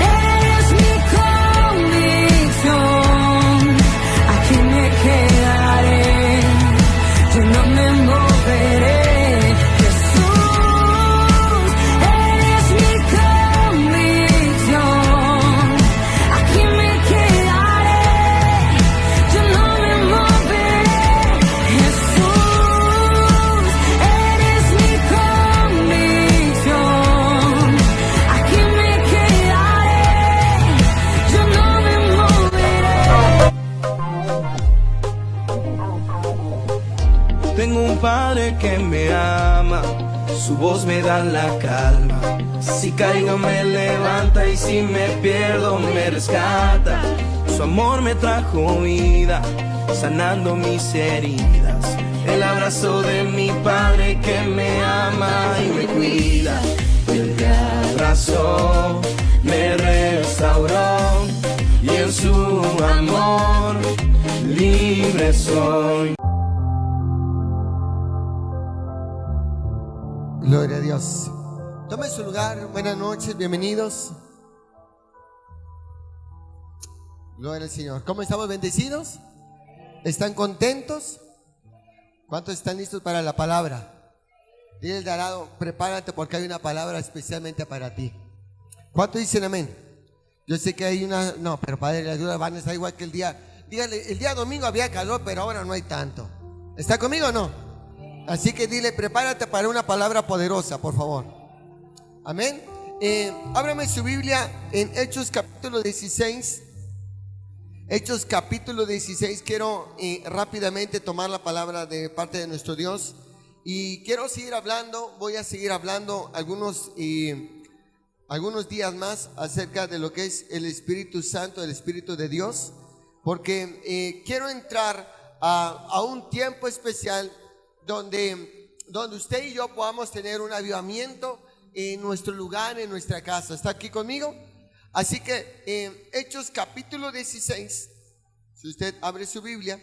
eres mi convicción. Aquí me quedaré, yo no me moveré. Jesús, eres mi convicción. Aquí me quedaré, yo no me moveré. Jesús, eres mi convicción. Aquí me quedaré, yo no me moveré. Tengo un padre que me ama, su voz me da la calma. Si caigo me levanta y si me pierdo me rescata. Su amor me trajo vida, sanando mis heridas. El abrazo de mi padre que me ama y me cuida. Él me abrazó, me restauró y en su amor libre soy. Gloria a Dios. Tome su lugar. Buenas noches, bienvenidos. Gloria al Señor. ¿Cómo estamos? ¿Bendecidos? ¿Están contentos? ¿Cuántos están listos para la palabra? Dile al de al lado, prepárate porque hay una palabra especialmente para ti. ¿Cuántos dicen amén? Yo sé que hay una... No, pero Padre, la ayuda van a estar igual que el día... Dígale, el día domingo había calor, pero ahora no hay tanto. ¿Está conmigo o no? Así que dile, prepárate para una palabra poderosa, por favor. Amén. Ábrame su Biblia en Hechos capítulo 16. Hechos capítulo 16. Quiero rápidamente tomar la palabra de parte de nuestro Dios. Y quiero seguir hablando, voy a seguir hablando algunos días más acerca de lo que es el Espíritu Santo, el Espíritu de Dios. Porque quiero entrar a un tiempo especial donde usted y yo podamos tener un avivamiento en nuestro lugar, en nuestra casa. ¿Está aquí conmigo? Así que Hechos capítulo 16, si usted abre su Biblia,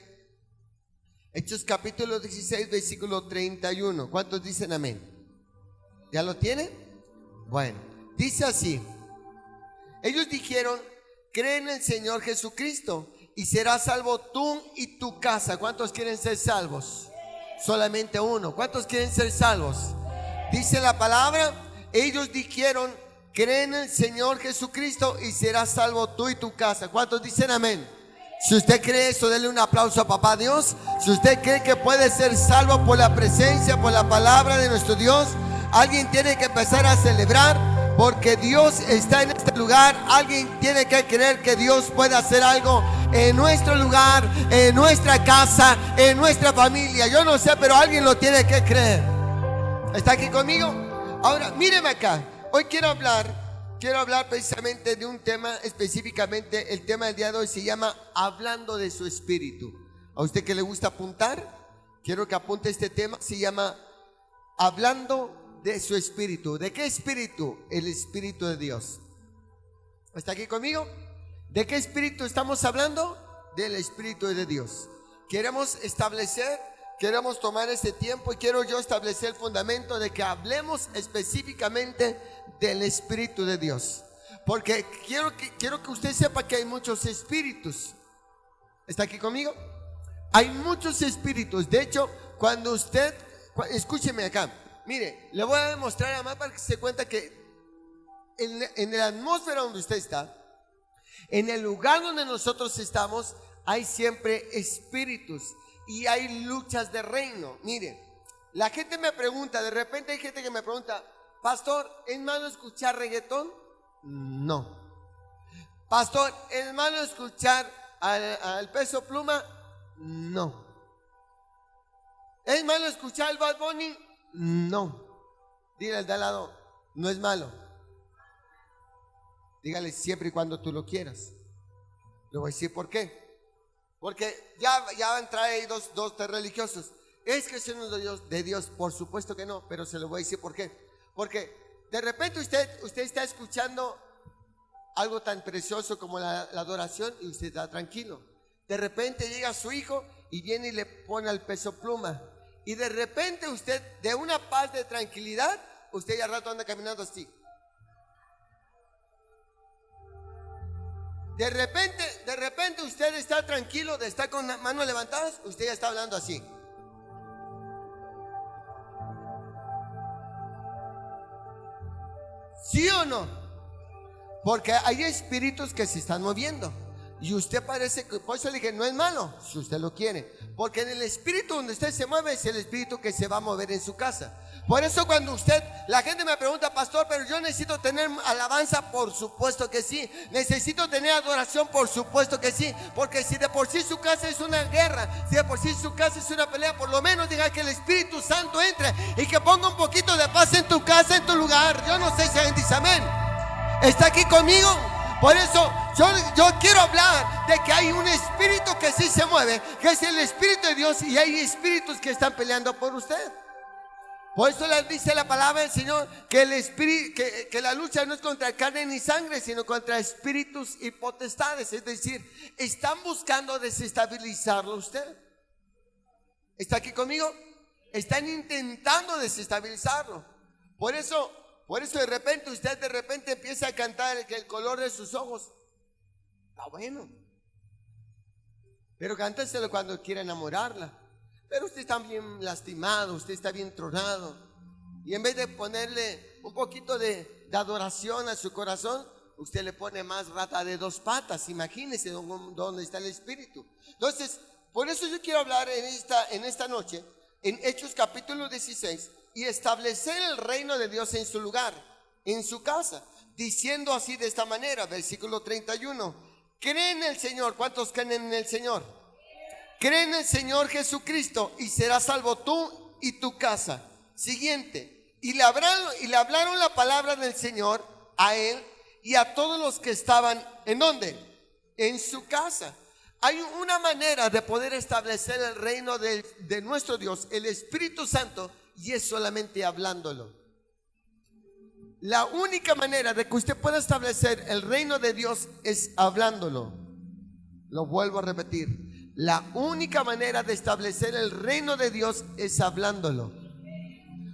Hechos capítulo 16, versículo 31. ¿Cuántos dicen amén? ¿Ya lo tienen? Bueno, dice así: ellos dijeron, cree en el Señor Jesucristo y serás salvo tú y tu casa. ¿Cuántos quieren ser salvos? Solamente uno. ¿Cuántos quieren ser salvos? Dice la palabra, ellos dijeron, cree en el Señor Jesucristo y serás salvo tú y tu casa. ¿Cuántos dicen amén? Si usted cree eso, denle un aplauso a papá Dios. Si usted cree que puede ser salvo por la presencia, por la palabra de nuestro Dios, alguien tiene que empezar a celebrar, porque Dios está en este lugar. Alguien tiene que creer que Dios puede hacer algo en nuestro lugar, en nuestra casa, en nuestra familia. Yo no sé, pero alguien lo tiene que creer. ¿Está aquí conmigo? Ahora, míreme acá. Hoy quiero hablar precisamente de un tema específicamente. El tema del día de hoy se llama Hablando de su Espíritu. A usted que le gusta apuntar, quiero que apunte este tema. Se llama Hablando de su Espíritu. ¿De qué Espíritu? El Espíritu de Dios. ¿Está aquí conmigo? ¿De qué Espíritu estamos hablando? Del Espíritu de Dios. Queremos tomar este tiempo y quiero yo establecer el fundamento de que hablemos específicamente del Espíritu de Dios. Porque quiero que usted sepa que hay muchos espíritus. ¿Está aquí conmigo? Hay muchos espíritus. De hecho, cuando usted, escúcheme acá. Mire, le voy a demostrar además para que se dé cuenta que en la atmósfera donde usted está, en el lugar donde nosotros estamos, hay siempre espíritus y hay luchas de reino. Mire, la gente me pregunta, de repente hay gente que me pregunta, pastor, ¿es malo escuchar reggaetón? No. Pastor, ¿es malo escuchar al Peso Pluma? No. ¿Es malo escuchar al Bad Bunny? No. Dile al de al lado, no es malo. Dígale siempre y cuando tú lo quieras. Le voy a decir por qué. Porque ya van a entrar ahí dos religiosos. Es que son de Dios, por supuesto que no, pero se lo voy a decir por qué. Porque de repente usted está escuchando algo tan precioso como la adoración y usted está tranquilo. De repente llega su hijo y viene y le pone al Peso Pluma. Y de repente usted, de una paz de tranquilidad, usted ya al rato anda caminando así. De repente usted está tranquilo, está con las manos levantadas, usted ya está hablando así. ¿Sí o no? Porque hay espíritus que se están moviendo. Y usted parece que, por eso le dije, no es malo, si usted lo quiere. Porque en el espíritu donde usted se mueve es el espíritu que se va a mover en su casa. Por eso cuando la gente me pregunta, pastor, pero yo necesito tener alabanza, por supuesto que sí. Necesito tener adoración, por supuesto que sí. Porque si de por sí su casa es una guerra, si de por sí su casa es una pelea, por lo menos diga que el Espíritu Santo entre y que ponga un poquito de paz en tu casa, en tu lugar. Yo no sé si alguien dice amén. ¿Está aquí conmigo? Por eso yo quiero hablar de que hay un espíritu que sí se mueve, que es el Espíritu de Dios, y hay espíritus que están peleando por usted. Por eso le dice la palabra del Señor que el espíritu, que la lucha no es contra carne ni sangre, sino contra espíritus y potestades. Es decir, están buscando desestabilizarlo usted. ¿Está aquí conmigo? Están intentando desestabilizarlo. Por eso de repente usted empieza a cantar que el color de sus ojos está bueno, pero cántaselo cuando quiera enamorarla. Pero usted está bien lastimado, usted está bien tronado, y en vez de ponerle un poquito de adoración a su corazón, usted le pone más rata de dos patas. Imagínese dónde está el espíritu. Entonces, por eso yo quiero hablar en esta noche, en Hechos capítulo 16, y establecer el reino de Dios en su lugar, en su casa, diciendo así de esta manera, versículo 31, cree en el Señor. ¿Cuántos creen en el Señor? Cree en el Señor Jesucristo y serás salvo tú y tu casa. Siguiente, y le hablaron la palabra del Señor a él y a todos los que estaban, ¿en dónde? En su casa. Hay una manera de poder establecer el reino de nuestro Dios, el Espíritu Santo, y es solamente hablándolo. La única manera de que usted pueda establecer el reino de Dios es hablándolo. Lo vuelvo a repetir. La única manera de establecer el reino de Dios es hablándolo.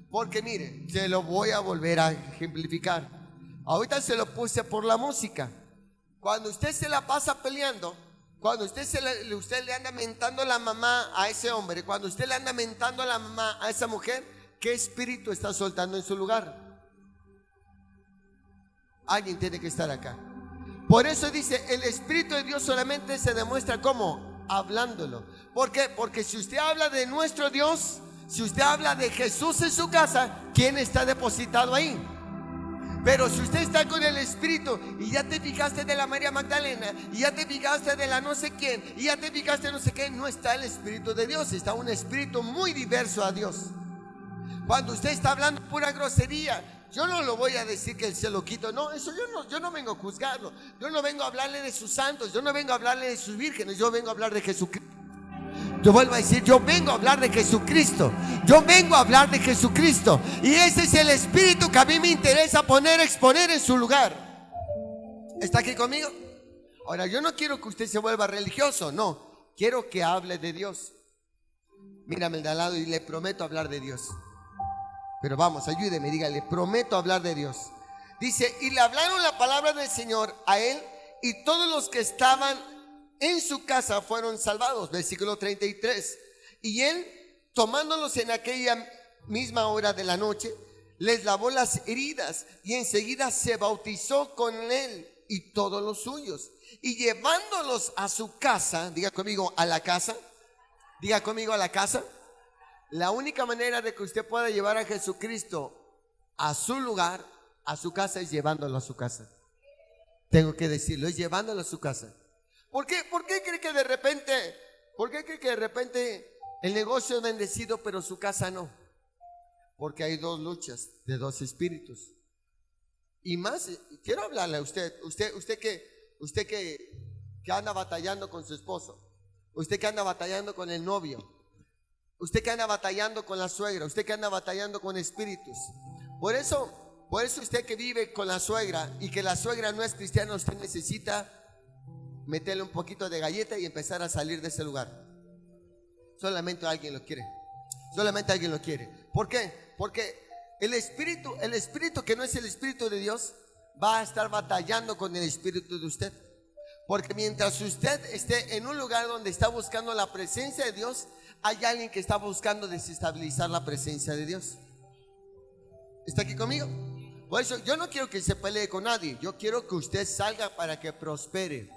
Porque mire, se lo voy a volver a ejemplificar. Ahorita se lo puse por la música. Cuando usted se la pasa peleando, cuando usted le anda mentando la mamá a ese hombre, cuando usted le anda mentando a la mamá a esa mujer, ¿qué espíritu está soltando en su lugar? Alguien tiene que estar acá. Por eso dice, el Espíritu de Dios solamente se demuestra ¿cómo? Hablándolo. ¿Por qué? Porque si usted habla de nuestro Dios, si usted habla de Jesús en su casa, ¿quién está depositado ahí? Pero si usted está con el Espíritu y ya te fijaste de la María Magdalena, y ya te fijaste de la no sé quién, y ya te fijaste de no sé qué, no está el Espíritu de Dios, está un espíritu muy diverso a Dios. Cuando usted está hablando pura grosería, yo no lo voy a decir que se lo quito, no, eso yo no vengo a juzgarlo, yo no vengo a hablarle de sus santos, yo no vengo a hablarle de sus vírgenes, yo vengo a hablar de Jesucristo. Yo vuelvo a decir, yo vengo a hablar de Jesucristo. Yo vengo a hablar de Jesucristo. Y ese es el espíritu que a mí me interesa exponer en su lugar. ¿Está aquí conmigo? Ahora, yo no quiero que usted se vuelva religioso, no. Quiero que hable de Dios. Mírame de al lado y le prometo hablar de Dios. Pero vamos, ayúdeme, dígale, prometo hablar de Dios. Dice, y le hablaron la palabra del Señor a él y todos los que estaban en su casa fueron salvados. Versículo 33. Y él, tomándolos en aquella misma hora de la noche, les lavó las heridas y enseguida se bautizó con él y todos los suyos. Y llevándolos a su casa, diga conmigo, a la casa. Diga conmigo, a la casa. La única manera de que usted pueda llevar a Jesucristo a su lugar, a su casa, es llevándolo a su casa. Tengo que decirlo, es llevándolo a su casa. ¿Por qué cree que de repente el negocio es bendecido pero su casa no? Porque hay dos luchas de dos espíritus. Y más, quiero hablarle a usted que anda batallando con su esposo, usted que anda batallando con el novio, usted que anda batallando con la suegra, usted que anda batallando con espíritus. Por eso usted que vive con la suegra y que la suegra no es cristiana, usted necesita meterle un poquito de galleta y empezar a salir de ese lugar. Solamente alguien lo quiere. Solamente alguien lo quiere. ¿Por qué? Porque el espíritu que no es el Espíritu de Dios va a estar batallando con el espíritu de usted. Porque mientras usted esté en un lugar donde está buscando la presencia de Dios, hay alguien que está buscando desestabilizar la presencia de Dios. ¿Está aquí conmigo? Por eso yo no quiero que se pelee con nadie. Yo quiero que usted salga para que prospere,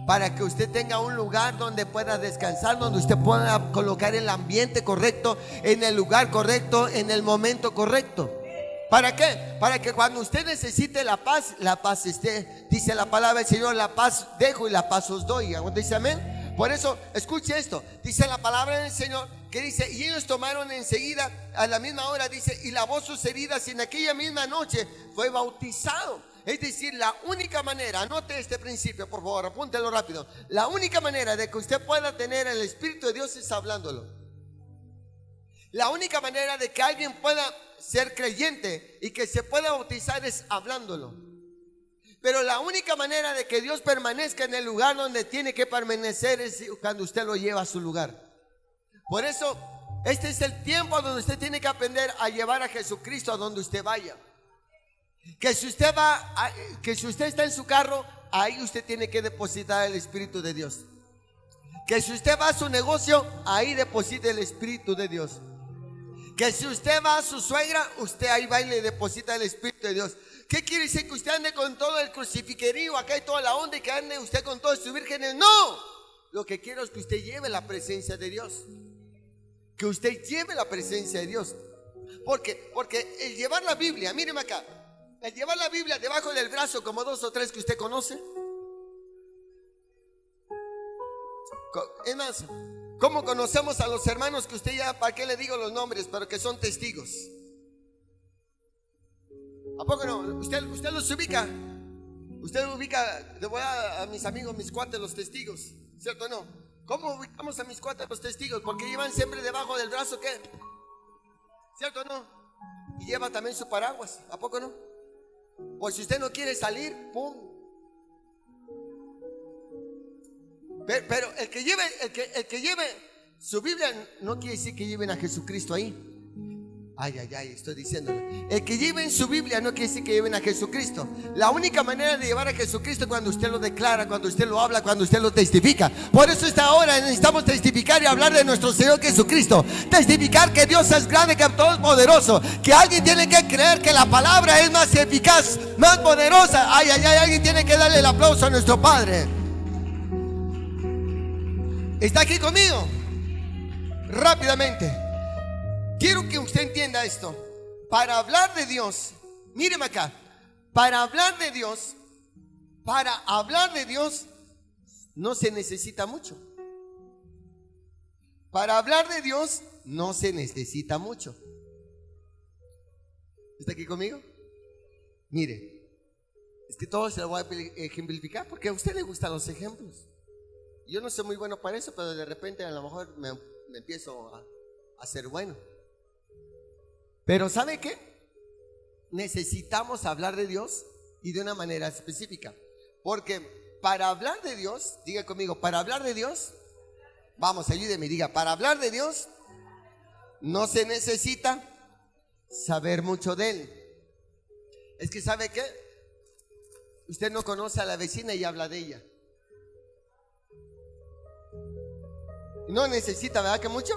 para que usted tenga un lugar donde pueda descansar, donde usted pueda colocar el ambiente correcto, en el lugar correcto, en el momento correcto. ¿Para qué? Para que cuando usted necesite la paz esté. Dice la palabra del Señor: la paz dejo y la paz os doy. ¿Dice amén? Por eso, escuche esto. Dice la palabra del Señor que dice: y ellos tomaron enseguida, a la misma hora, dice, y lavó sus heridas, y en aquella misma noche fue bautizado. Es decir, la única manera, anote este principio, por favor, apúntelo rápido. La única manera de que usted pueda tener el Espíritu de Dios es hablándolo. La única manera de que alguien pueda ser creyente y que se pueda bautizar es hablándolo. Pero la única manera de que Dios permanezca en el lugar donde tiene que permanecer es cuando usted lo lleva a su lugar. Por eso, este es el tiempo donde usted tiene que aprender a llevar a Jesucristo a donde usted vaya. Que si usted que si usted está en su carro, ahí usted tiene que depositar el Espíritu de Dios. Que si usted va a su negocio, ahí deposite el Espíritu de Dios. Que si usted va a su suegra, usted ahí va y le deposita el Espíritu de Dios. ¿Qué quiere decir? Que usted ande con todo el crucifiquerío acá y toda la onda, y que ande usted con todas sus vírgenes. No, lo que quiero es que usted lleve la presencia de Dios. Que usted lleve la presencia de Dios. Porque el llevar la Biblia, míreme acá, el llevar la Biblia debajo del brazo, como 2 o 3 que usted conoce. Es más, ¿cómo conocemos a los hermanos que usted ya, para qué le digo los nombres, pero que son testigos? ¿A poco no? ¿Usted los ubica? Usted ubica, le voy a mis amigos, mis cuates, los testigos, ¿cierto o no? ¿Cómo ubicamos a mis cuates, los testigos? Porque llevan siempre debajo del brazo, ¿qué? ¿Cierto o no? Y lleva también su paraguas, ¿a poco no? O si usted no quiere salir, ¡pum! Pero el que lleve su Biblia no quiere decir que lleven a Jesucristo ahí. Ay, estoy diciéndolo. El que lleven su Biblia no quiere decir que lleven a Jesucristo. La única manera de llevar a Jesucristo es cuando usted lo declara, cuando usted lo habla, cuando usted lo testifica. Por eso esta hora necesitamos testificar y hablar de nuestro Señor Jesucristo. Testificar que Dios es grande, que todo es poderoso. Que alguien tiene que creer que la palabra es más eficaz, más poderosa. Alguien tiene que darle el aplauso a nuestro Padre. ¿Está aquí conmigo? Rápidamente. Quiero que usted entienda esto. Para hablar de Dios, míreme acá. Para hablar de Dios no se necesita mucho. Para hablar de Dios no se necesita mucho. ¿Está aquí conmigo? Mire, es que todo se lo voy a ejemplificar porque a usted le gustan los ejemplos. Yo no soy muy bueno para eso, pero de repente a lo mejor me empiezo a ser bueno. Pero ¿sabe qué? Necesitamos hablar de Dios y de una manera específica. Porque para hablar de Dios, diga conmigo, para hablar de Dios, vamos, ayúdeme, diga, para hablar de Dios no se necesita saber mucho de Él. Es que ¿sabe qué? Usted no conoce a la vecina y habla de ella. No necesita, ¿verdad que mucho?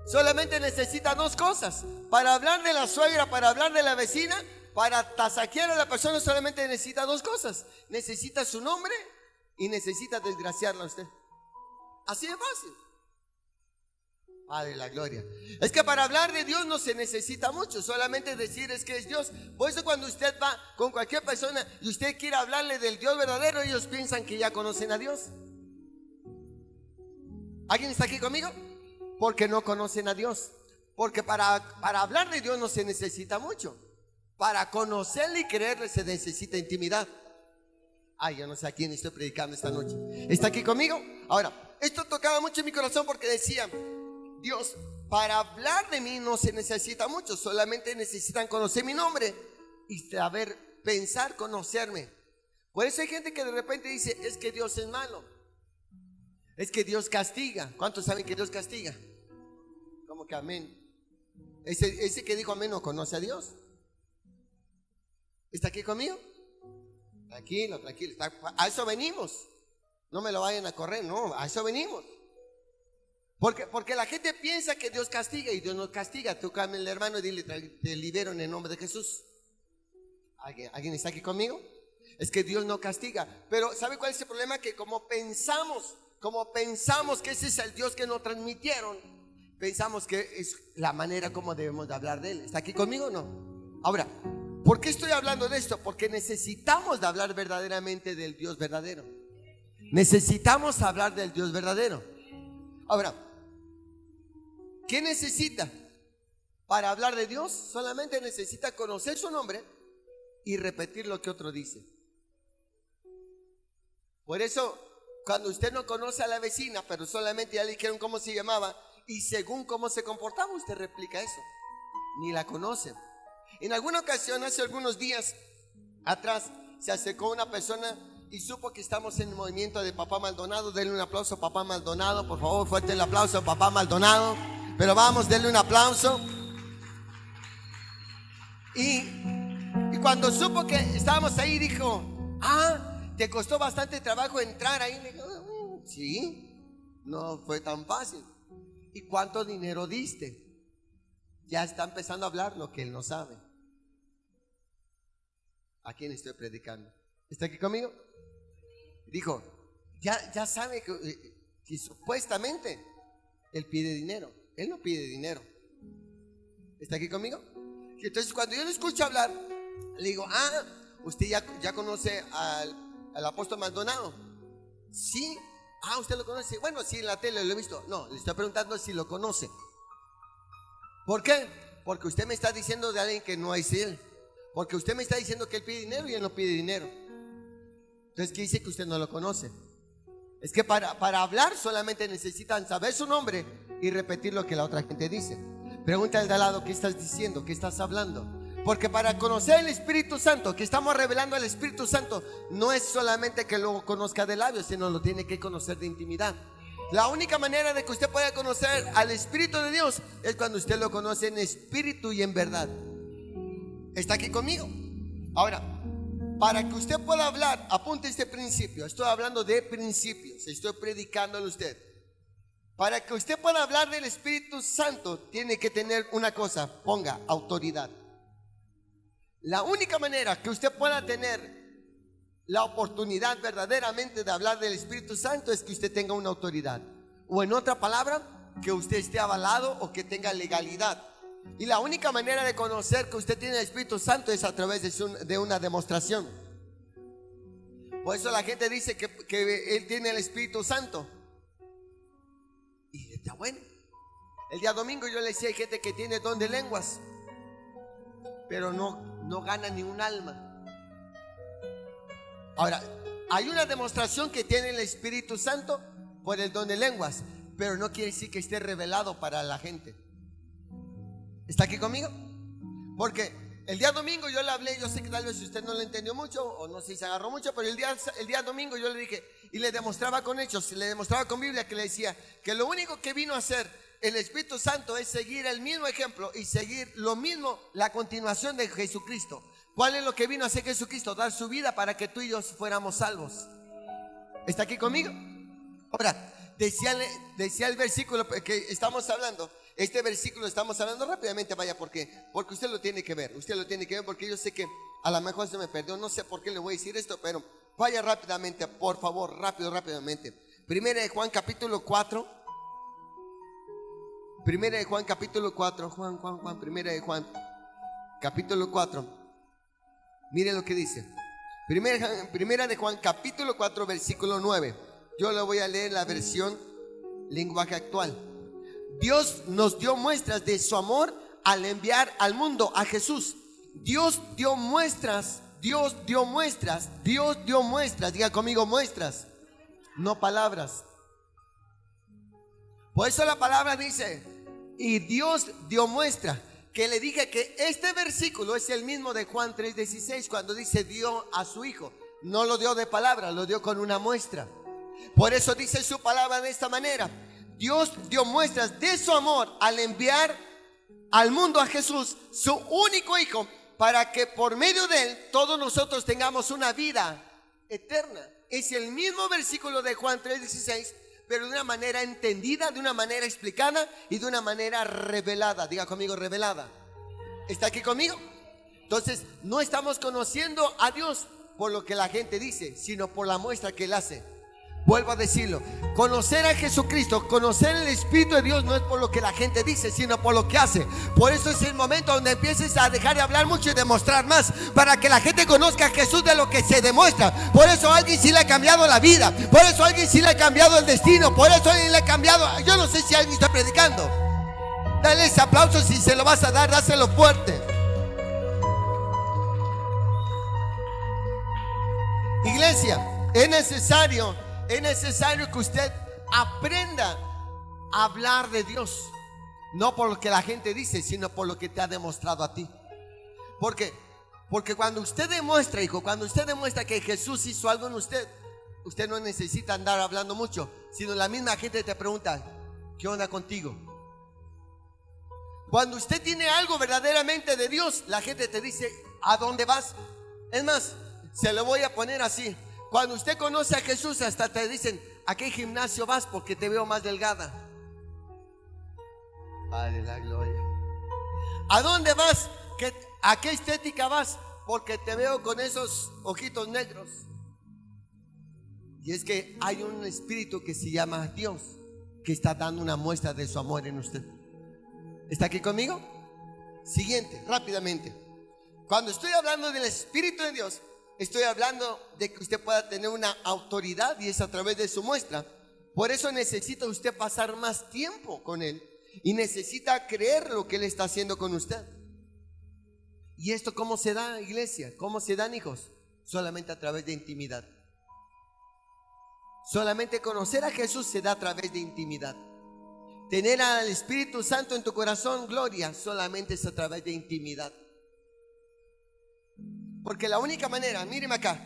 Solamente necesita 2 cosas. Para hablar de la suegra, para hablar de la vecina, para tasaquear a la persona, solamente necesita 2 cosas. Necesita su nombre y necesita desgraciarla a usted. Así de fácil. Padre la gloria. Es que para hablar de Dios no se necesita mucho, solamente decir es que es Dios. Por eso cuando usted va con cualquier persona y usted quiere hablarle del Dios verdadero, ellos piensan que ya conocen a Dios. ¿Alguien está aquí conmigo? Porque no conocen a Dios. Porque para hablar de Dios no se necesita mucho. Para conocerle y creerle se necesita intimidad. Ay, yo no sé a quién estoy predicando esta noche. ¿Está aquí conmigo? Ahora, esto tocaba mucho en mi corazón porque decía, Dios, para hablar de mí no se necesita mucho. Solamente necesitan conocer mi nombre y saber pensar, conocerme. Por eso hay gente que de repente dice, es que Dios es malo. Es que Dios castiga. ¿Cuántos saben que Dios castiga? ¿Cómo que amén? Ese que dijo amén no conoce a Dios. ¿Está aquí conmigo? Tranquilo. A eso venimos. No me lo vayan a correr, no, a eso venimos. Porque la gente piensa que Dios castiga y Dios no castiga. Tú cambia el hermano y dile, te libero en el nombre de Jesús. ¿Alguien está aquí conmigo? Es que Dios no castiga. Pero ¿sabe cuál es el problema? Que como pensamos que ese es el Dios que nos transmitieron, pensamos que es la manera como debemos de hablar de Él. ¿Está aquí conmigo o no? Ahora, ¿por qué estoy hablando de esto? Porque necesitamos de hablar verdaderamente del Dios verdadero. Necesitamos hablar del Dios verdadero. Ahora, ¿qué necesita para hablar de Dios? Solamente necesita conocer su nombre y repetir lo que otro dice. Por eso, cuando usted no conoce a la vecina, pero solamente ya le dijeron cómo se llamaba y según cómo se comportaba, usted replica eso. Ni la conoce. En alguna ocasión, hace algunos días atrás, se acercó una persona y supo que estamos en el movimiento de Papá Maldonado. Denle un aplauso a Papá Maldonado, por favor, fuerte el aplauso a Papá Maldonado. Pero vamos, denle un aplauso. Y cuando supo que estábamos ahí, dijo: ¿te costó bastante trabajo entrar ahí? Le dijo: sí, no fue tan fácil. ¿Y cuánto dinero diste? Ya está empezando a hablar lo que él no sabe. ¿A quién estoy predicando? ¿Está aquí conmigo? Dijo: ya sabe que supuestamente él pide dinero. Él no pide dinero. ¿Está aquí conmigo? Y entonces cuando yo lo escucho hablar, le digo: ¿usted ya conoce al apóstol Maldonado? Sí. ¿Usted lo conoce? Bueno, sí, en la tele lo he visto. No, le estoy preguntando si lo conoce. ¿Por qué? Porque usted me está diciendo de alguien que no es él. Porque usted me está diciendo que él pide dinero y él no pide dinero. Entonces, ¿qué dice? Que usted no lo conoce. Es que para hablar solamente necesitan saber su nombre y repetir lo que la otra gente dice. Pregúntale al de al lado: ¿qué estás diciendo? ¿Qué estás hablando? Porque para conocer el Espíritu Santo, que estamos revelando al Espíritu Santo, no es solamente que lo conozca de labios, sino lo tiene que conocer de intimidad. La única manera de que usted pueda conocer al Espíritu de Dios es cuando usted lo conoce en espíritu y en verdad. ¿Está aquí conmigo? Ahora, para que usted pueda hablar, apunte este principio. Estoy hablando de principios, estoy predicándole a usted. Para que usted pueda hablar del Espíritu Santo, tiene que tener una cosa: ponga autoridad. La única manera que usted pueda tener la oportunidad verdaderamente de hablar del Espíritu Santo es que usted tenga una autoridad. O en otra palabra, que usted esté avalado o que tenga legalidad. Y la única manera de conocer que usted tiene el Espíritu Santo es a través de una demostración. Por eso la gente dice que él tiene el Espíritu Santo. Y está bueno. El día domingo yo le decía: hay gente que tiene don de lenguas, pero no gana ni un alma. Ahora, hay una demostración que tiene el Espíritu Santo por el don de lenguas, pero no quiere decir que esté revelado para la gente. ¿Está aquí conmigo? Porque el día domingo yo le hablé, yo sé que tal vez usted no le entendió mucho o no sé si se agarró mucho, pero el día domingo yo le dije y le demostraba con hechos, le demostraba con Biblia, que le decía que lo único que vino a hacer el Espíritu Santo es seguir el mismo ejemplo y seguir lo mismo, la continuación de Jesucristo. ¿Cuál es lo que vino a hacer Jesucristo? Dar su vida para que tú y yo fuéramos salvos. ¿Está aquí conmigo? Ahora, decía el versículo que estamos hablando. Este versículo estamos hablando rápidamente, vaya, porque usted lo tiene que ver. Usted lo tiene que ver porque yo sé que a lo mejor se me perdió. No sé por qué le voy a decir esto, pero vaya rápidamente, por favor, rápidamente. Primera de Juan capítulo 4. Primera de Juan capítulo 4. Juan, primera de Juan capítulo 4. Mire lo que dice. Primera de Juan capítulo 4 versículo 9. Yo le voy a leer la versión lenguaje actual. Dios nos dio muestras de su amor al enviar al mundo a Jesús. Dios dio muestras. Diga conmigo: muestras, no palabras. Por eso la palabra dice: y Dios dio muestra. Que le dije que este versículo es el mismo de Juan 3:16, cuando dice dio a su hijo. No lo dio de palabra, lo dio con una muestra. Por eso dice su palabra de esta manera: Dios dio muestras de su amor al enviar al mundo a Jesús, su único hijo, para que por medio de él todos nosotros tengamos una vida eterna. es el mismo versículo de Juan 3:16, pero de una manera entendida, de una manera explicada y de una manera revelada. Diga conmigo, revelada. ¿Está aquí conmigo? Entonces, no estamos conociendo a Dios por lo que la gente dice, sino por la muestra que Él hace. Vuelvo a decirlo, conocer a Jesucristo, conocer el Espíritu de Dios no es por lo que la gente dice, sino por lo que hace. Por eso es el momento donde empieces a dejar de hablar mucho y demostrar más, para que la gente conozca a Jesús de lo que se demuestra. Por eso a alguien sí le ha cambiado la vida, por eso a alguien sí le ha cambiado el destino, por eso a alguien le ha cambiado. Yo no sé si alguien está predicando. Dale ese aplauso, si se lo vas a dar, dáselo fuerte. Iglesia, es necesario que usted aprenda a hablar de Dios, no por lo que la gente dice, sino por lo que te ha demostrado a ti. Porque cuando usted demuestra, hijo, cuando usted demuestra que Jesús hizo algo en usted, usted no necesita andar hablando mucho, sino la misma gente te pregunta, ¿qué onda contigo? Cuando usted tiene algo verdaderamente de Dios, la gente te dice, ¿a dónde vas? Es más, se lo voy a poner así. Cuando usted conoce a Jesús, hasta te dicen, ¿a qué gimnasio vas? Porque te veo más delgada. Padre de la gloria. ¿A dónde vas? ¿A qué estética vas? Porque te veo con esos ojitos negros. Y es que hay un espíritu que se llama Dios, que está dando una muestra de su amor en usted. ¿Está aquí conmigo? Siguiente, rápidamente. Cuando estoy hablando del Espíritu de Dios, estoy hablando de que usted pueda tener una autoridad, y es a través de su muestra. Por eso necesita usted pasar más tiempo con Él y necesita creer lo que Él está haciendo con usted. ¿Y esto cómo se da, iglesia? ¿Cómo se dan, hijos? Solamente a través de intimidad. Solamente conocer a Jesús se da a través de intimidad. Tener al Espíritu Santo en tu corazón, gloria, solamente es a través de intimidad. Porque la única manera, míreme acá,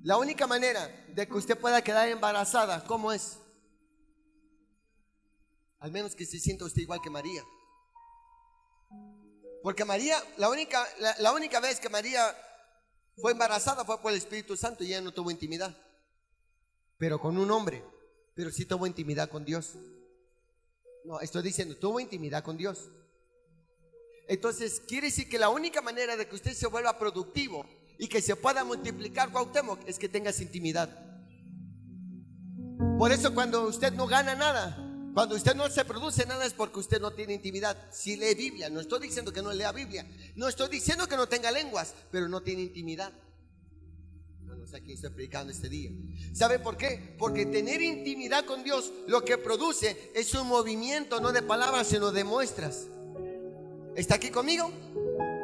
la única manera de que usted pueda quedar embarazada, ¿cómo es? Al menos que se sienta usted igual que María. Porque María, la única vez que María fue embarazada fue por el Espíritu Santo y ella no tuvo intimidad. Pero con un hombre, pero sí tuvo intimidad con Dios. No, estoy diciendo, tuvo intimidad con Dios. Entonces quiere decir que la única manera de que usted se vuelva productivo y que se pueda multiplicar, Cuauhtémoc, es que tengas intimidad. Por eso cuando usted no gana nada, cuando usted no se produce nada, es porque usted no tiene intimidad. Si lee Biblia, no estoy diciendo que no lea Biblia, no estoy diciendo que no tenga lenguas, pero no tiene intimidad. No sé a quién estoy predicando este día. ¿Sabe por qué? Porque tener intimidad con Dios lo que produce es un movimiento, no de palabras, sino de muestras. ¿Está aquí conmigo?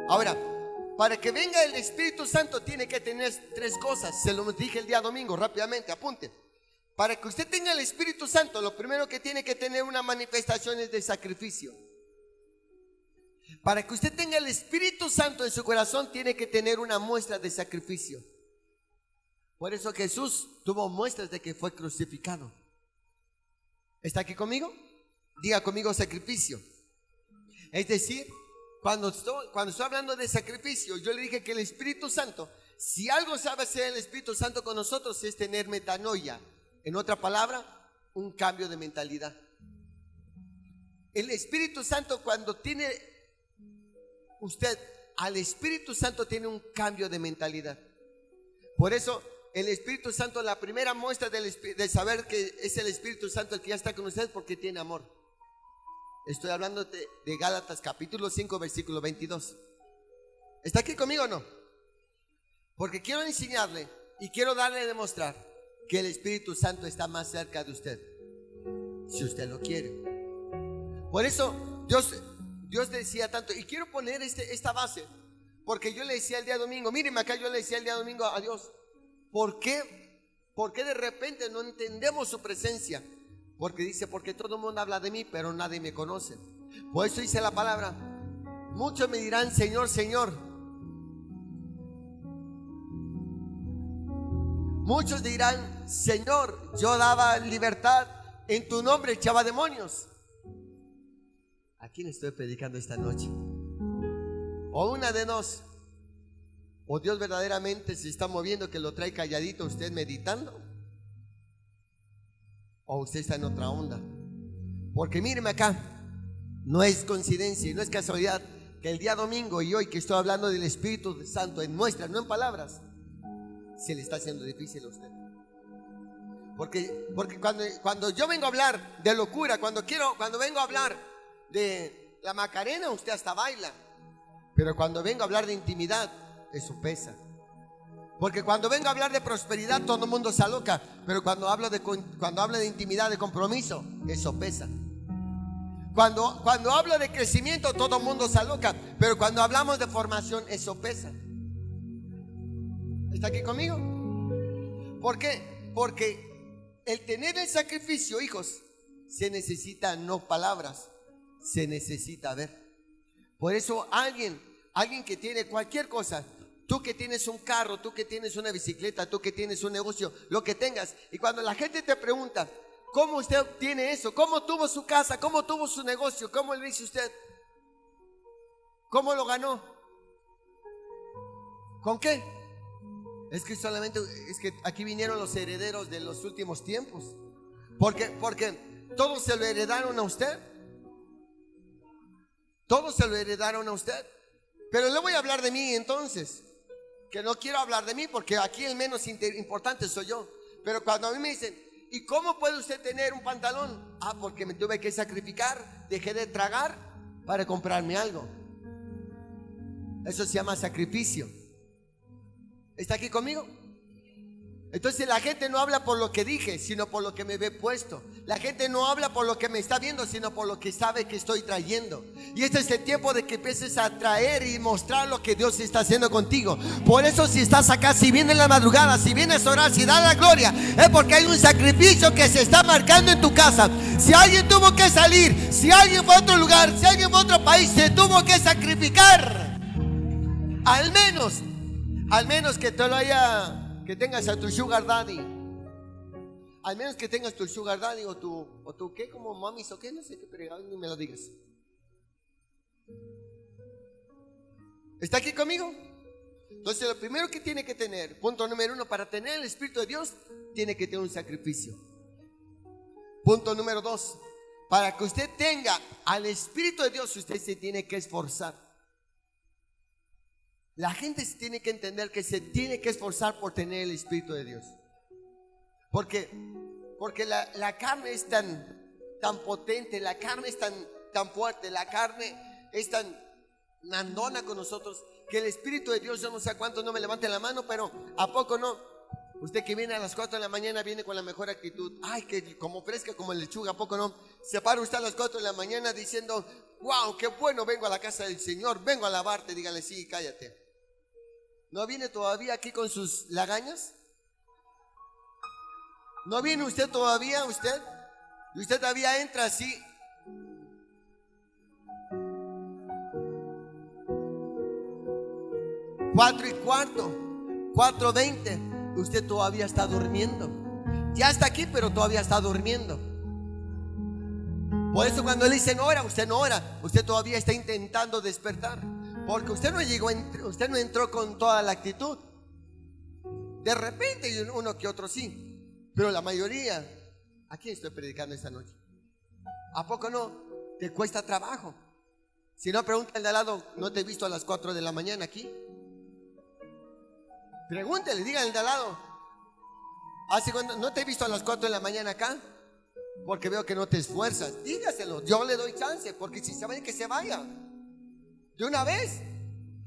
Ahora, para que venga el Espíritu Santo tiene que tener tres cosas. Se lo dije el día domingo, rápidamente, apunte. Para que usted tenga el Espíritu Santo, lo primero que tiene que tener una manifestación es de sacrificio. Para que usted tenga el Espíritu Santo en su corazón, tiene que tener una muestra de sacrificio. Por eso Jesús tuvo muestras de que fue crucificado. ¿Está aquí conmigo? Diga conmigo sacrificio. Es decir, cuando estoy hablando de sacrificio, yo le dije que el Espíritu Santo, si algo sabe hacer el Espíritu Santo con nosotros, es tener metanoia. En otra palabra, un cambio de mentalidad. El Espíritu Santo, cuando tiene usted al Espíritu Santo, tiene un cambio de mentalidad. Por eso el Espíritu Santo, la primera muestra de saber que es el Espíritu Santo el que ya está con usted, porque tiene amor. Estoy hablando de Gálatas capítulo 5 versículo 22. ¿Está aquí conmigo o no? Porque quiero enseñarle y quiero darle a demostrar que el Espíritu Santo está más cerca de usted, si usted lo quiere. Por eso Dios decía tanto, y quiero poner esta base, porque yo le decía el día domingo, míreme acá, yo le decía el día domingo a Dios, ¿por qué de repente no entendemos su presencia? Porque dice, porque todo el mundo habla de mí, pero nadie me conoce. Por eso dice la palabra, muchos me dirán, Señor, Señor. Muchos dirán, Señor, yo daba libertad, en tu nombre echaba demonios. ¿A quién estoy predicando esta noche? O una de dos. ¿O Dios verdaderamente se está moviendo que lo trae calladito usted meditando? ¿O usted está en otra onda? Porque míreme acá, no es coincidencia y no es casualidad que el día domingo y hoy que estoy hablando del Espíritu Santo en muestras, no en palabras, se le está haciendo difícil a usted. Porque cuando yo vengo a hablar de locura, cuando vengo a hablar de la Macarena, usted hasta baila. Pero cuando vengo a hablar de intimidad, eso pesa. Porque cuando vengo a hablar de prosperidad, todo el mundo se aloca. Pero cuando hablo de intimidad, de compromiso, eso pesa. Cuando hablo de crecimiento, todo el mundo se aloca. Pero cuando hablamos de formación, eso pesa. ¿Está aquí conmigo? ¿Por qué? Porque el tener el sacrificio, hijos, se necesita no palabras, se necesita ver. Por eso alguien que tiene cualquier cosa, tú que tienes un carro, tú que tienes una bicicleta, tú que tienes un negocio, lo que tengas, y cuando la gente te pregunta, ¿cómo usted obtiene eso? ¿Cómo tuvo su casa? ¿Cómo tuvo su negocio? ¿Cómo lo hizo usted? ¿Cómo lo ganó? ¿Con qué? Es que aquí vinieron los herederos de los últimos tiempos. Porque todos se lo heredaron a usted. Todos se lo heredaron a usted. Pero le voy a hablar de mí entonces. Que no quiero hablar de mí porque aquí el menos importante soy yo. Pero cuando a mí me dicen, ¿y cómo puede usted tener un pantalón? Ah, porque me tuve que sacrificar, dejé de tragar para comprarme algo. Eso se llama sacrificio. ¿Está aquí conmigo? Entonces la gente no habla por lo que dije, sino por lo que me ve puesto. La gente no habla por lo que me está viendo, sino por lo que sabe que estoy trayendo. Y este es el tiempo de que empieces a traer y mostrar lo que Dios está haciendo contigo. Por eso si estás acá, si vienes en la madrugada, si vienes a orar, si da la gloria, es porque hay un sacrificio que se está marcando en tu casa. Si alguien tuvo que salir, si alguien fue a otro lugar, si alguien fue a otro país, se tuvo que sacrificar. Al menos que que tengas a tu sugar daddy. Al menos que tengas tu sugar daddy o tu ¿qué? Como mamis o qué, no sé qué, pero ni me lo digas. ¿Está aquí conmigo? Entonces lo primero que tiene que tener, punto número 1, para tener el Espíritu de Dios, tiene que tener un sacrificio. Punto número 2, para que usted tenga al Espíritu de Dios, usted se tiene que esforzar. La gente se tiene que entender que se tiene que esforzar por tener el Espíritu de Dios. Porque la carne es tan potente, la carne es tan fuerte, la carne es tan mandona con nosotros, que el Espíritu de Dios, yo no sé a cuántos no me levanten la mano, pero ¿a poco no? Usted que viene a las 4 de la mañana viene con la mejor actitud. Ay, que como fresca como lechuga, ¿a poco no? Se para usted a las 4 de la mañana diciendo, wow, qué bueno, vengo a la casa del Señor, vengo a alabarte. Dígale, sí, cállate. ¿No viene todavía aquí con sus lagañas? ¿No viene usted todavía, usted? Y usted todavía entra así. Cuatro y cuarto, 4:20. Usted todavía está durmiendo. Ya está aquí, pero todavía está durmiendo. Por eso cuando le dicen ora, usted no ora. Usted todavía está intentando despertar. Porque usted no entró con toda la actitud. De repente uno que otro sí, pero la mayoría. ¿A quién estoy predicando esta noche? ¿A poco no? ¿Te cuesta trabajo? Si no, pregunta al de al lado, ¿no te he visto a las 4 de la mañana aquí? Pregúntele, dígale al de al lado, ¿hace cuándo no te he visto a las 4 de la mañana acá? Porque veo que no te esfuerzas. Dígaselo, yo le doy chance, porque si se va, que se vaya de una vez.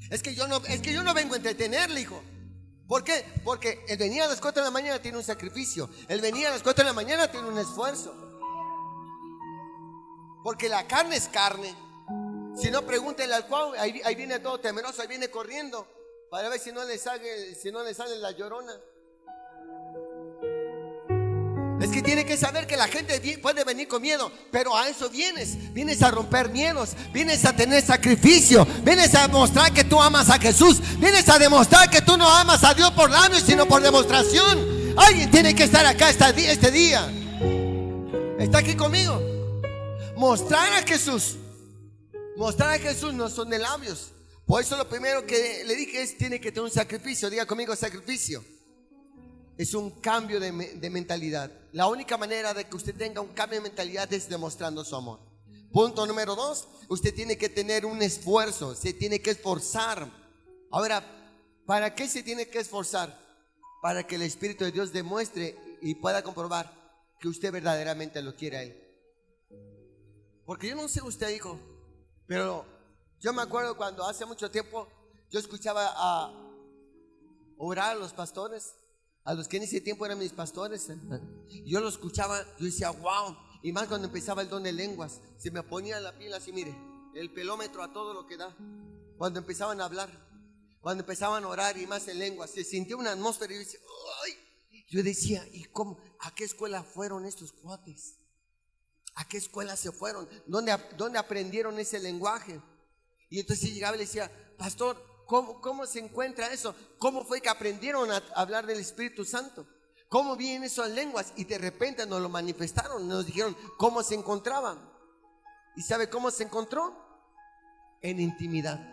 Es que yo no vengo a entretenerle, hijo. ¿Por qué? Porque el venir a las 4 de la mañana tiene un sacrificio. El venir a las 4 de la mañana tiene un esfuerzo. Porque la carne es carne. Si no, pregúntele al cual, ahí viene todo temeroso, ahí viene corriendo para ver si no le sale la llorona. Es que tiene que saber que la gente puede venir con miedo, pero a eso vienes a romper miedos, vienes a tener sacrificio, vienes a demostrar que tú amas a Jesús, vienes a demostrar que tú no amas a Dios por labios, sino por demostración. Alguien tiene que estar acá este día. ¿Está aquí conmigo? Mostrar a Jesús no son de labios, Por eso lo primero que le dije es, tiene que tener un sacrificio. Diga conmigo, sacrificio. Es un cambio de mentalidad. La única manera de que usted tenga un cambio de mentalidad es demostrando su amor. Punto número 2, usted tiene que tener un esfuerzo, se tiene que esforzar. Ahora, ¿para qué se tiene que esforzar? Para que el Espíritu de Dios demuestre y pueda comprobar que usted verdaderamente lo quiere a Él. Porque yo no sé usted, hijo, pero yo me acuerdo cuando hace mucho tiempo yo escuchaba a orar a los pastores, a los que en ese tiempo eran mis pastores. Yo lo escuchaba, yo decía, wow. Y más cuando empezaba el don de lenguas, se me ponía la piel así, mire, el pelómetro a todo lo que da. Cuando empezaban a hablar, cuando empezaban a orar y más en lenguas, se sintió una atmósfera y yo decía, ¡ay! Yo decía, ¿y cómo? ¿A qué escuela fueron estos cuates? ¿A qué escuela se fueron? ¿Dónde aprendieron ese lenguaje? Y entonces llegaba y le decía, pastor, ¿cómo se encuentra eso? ¿Cómo fue que aprendieron a hablar del Espíritu Santo? ¿Cómo vienen esas lenguas? Y de repente nos lo manifestaron, nos dijeron cómo se encontraban. ¿Y sabe cómo se encontró? En intimidad.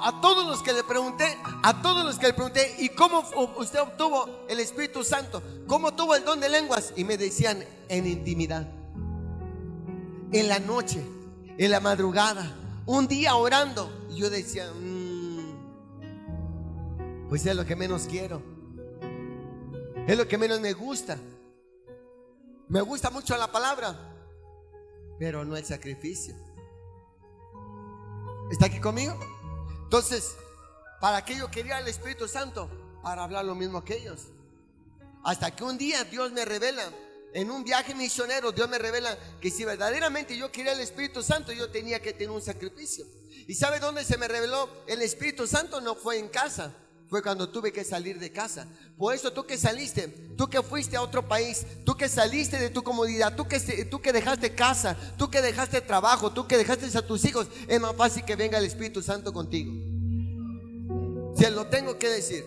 A todos los que le pregunté, ¿y cómo usted obtuvo el Espíritu Santo? ¿Cómo tuvo el don de lenguas? Y me decían, en intimidad. En la noche, en la madrugada, un día orando. Y yo decía, pues es lo que menos quiero. Es lo que menos me gusta. Me gusta mucho la palabra, pero no el sacrificio. ¿Está aquí conmigo? Entonces, ¿para qué yo quería el Espíritu Santo? Para hablar lo mismo que ellos. Hasta que un día Dios me revela, en un viaje misionero, Dios me revela que si verdaderamente yo quería el Espíritu Santo, yo tenía que tener un sacrificio. ¿Y sabe dónde se me reveló el Espíritu Santo? No fue en casa, fue cuando tuve que salir de casa. Por eso tú que saliste, tú que fuiste a otro país, tú que saliste de tu comodidad, tú que dejaste casa, tú que dejaste trabajo, tú que dejaste a tus hijos, es más fácil que venga el Espíritu Santo contigo. Se lo tengo que decir.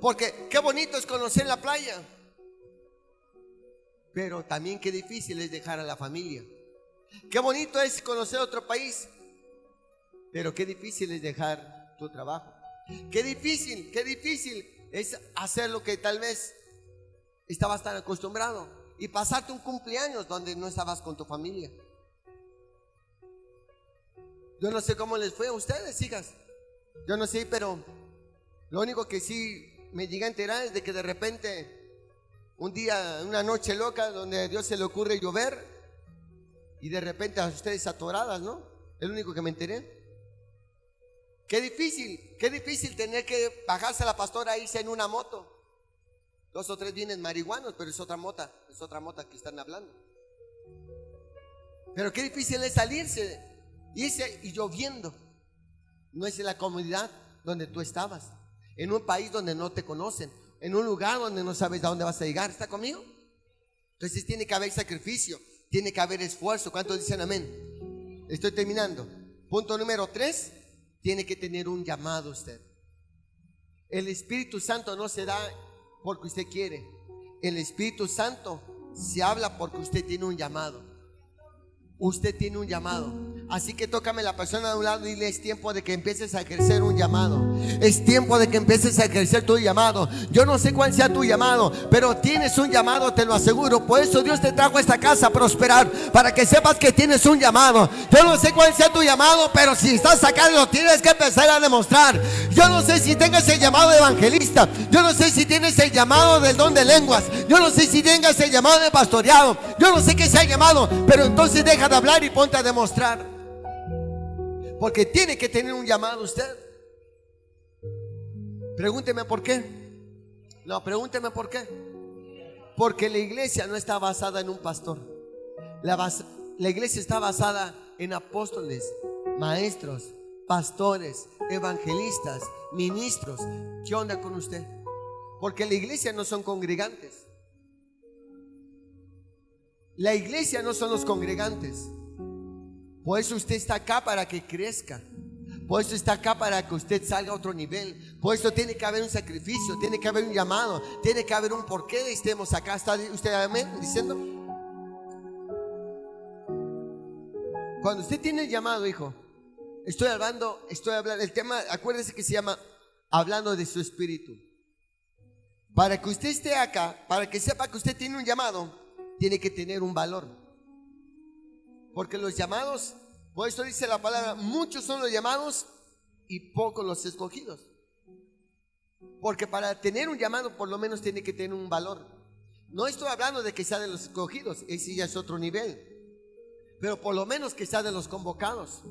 Porque qué bonito es conocer la playa, pero también qué difícil es dejar a la familia. Qué bonito es conocer otro país, pero qué difícil es dejar tu trabajo. Qué difícil es hacer lo que tal vez estabas tan acostumbrado y pasarte un cumpleaños donde no estabas con tu familia. Yo no sé cómo les fue a ustedes, hijas. Yo no sé, pero lo único que sí me llegué a enterar es de que de repente un día, una noche loca donde a Dios se le ocurre llover y de repente a ustedes atoradas, ¿no? Es lo único que me enteré. Qué difícil tener que bajarse a la pastora e irse en una moto. 2 o 3 vienen marihuanos, pero es otra mota que están hablando. Pero qué difícil es irse y lloviendo. No es en la comodidad donde tú estabas, en un país donde no te conocen, en un lugar donde no sabes a dónde vas a llegar. ¿Está conmigo? Entonces tiene que haber sacrificio, tiene que haber esfuerzo. ¿Cuántos dicen amén? Estoy terminando. Punto número 3. Tiene que tener un llamado usted. El Espíritu Santo no se da porque usted quiere. El Espíritu Santo se habla porque usted tiene un llamado. Usted tiene un llamado. Así que tócame la persona de un lado y dile: es tiempo de que empieces a ejercer un llamado. Es tiempo de que empieces a ejercer tu llamado. Yo no sé cuál sea tu llamado, pero tienes un llamado, te lo aseguro. Por eso Dios te trajo a esta casa a prosperar, para que sepas que tienes un llamado. Yo no sé cuál sea tu llamado, pero si estás acá lo tienes que empezar a demostrar. Yo no sé si tengas el llamado de evangelista. Yo no sé si tienes el llamado del don de lenguas. Yo no sé si tengas el llamado de pastoreado. Yo no sé qué sea el llamado, pero entonces deja de hablar y ponte a demostrar. Porque tiene que tener un llamado usted. Pregúnteme por qué. No, pregúnteme por qué. Porque la iglesia no está basada en un pastor. La iglesia está basada en apóstoles, maestros, pastores, evangelistas, ministros. ¿Qué onda con usted? Porque la iglesia no son congregantes. La iglesia no son los congregantes. Por eso usted está acá, para que crezca. Por eso está acá, para que usted salga a otro nivel. Por eso tiene que haber un sacrificio, tiene que haber un llamado, tiene que haber un porqué de estemos acá. ¿Está usted amén diciendo? Cuando usted tiene el llamado, hijo, Estoy hablando, el tema, acuérdese que se llama hablando de su espíritu. Para que usted esté acá, para que sepa que usted tiene un llamado, tiene que tener un valor. Porque los llamados, por eso dice la palabra, muchos son los llamados y pocos los escogidos. Porque para tener un llamado por lo menos tiene que tener un valor. No estoy hablando de que sea de los escogidos, ese ya es otro nivel, pero por lo menos que sea de los convocados.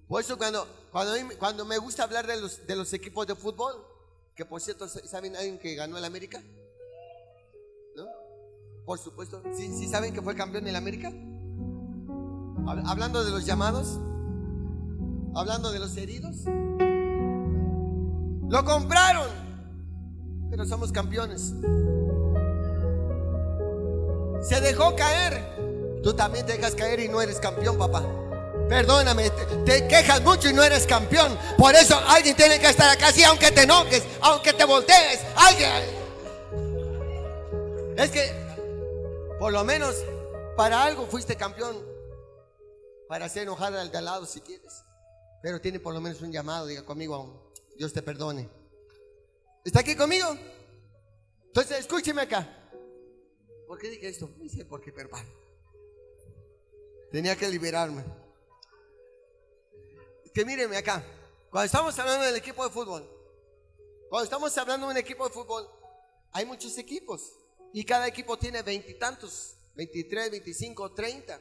Por eso cuando me gusta hablar de los equipos de fútbol, que por cierto, ¿saben alguien que ganó el América? ¿No? Por supuesto. ¿Sí saben que fue campeón en el América? Hablando de los llamados, hablando de los heridos. Lo compraron, pero somos campeones. Se dejó caer. Tú también te dejas caer y no eres campeón, papá. Perdóname, te quejas mucho y no eres campeón. Por eso alguien tiene que estar acá, sí, aunque te enojes, aunque te voltees, alguien. Es que por lo menos para algo fuiste campeón. Para hacer enojar al de al lado si quieres. Pero tiene por lo menos un llamado, diga conmigo, Dios te perdone. ¿Está aquí conmigo? Entonces escúcheme acá. ¿Por qué dije esto? No sé por qué, pero tenía que liberarme. Que míreme acá. Cuando estamos hablando del equipo de fútbol, hay muchos equipos. Y cada equipo tiene 20 y tantos, 23, 25, 30.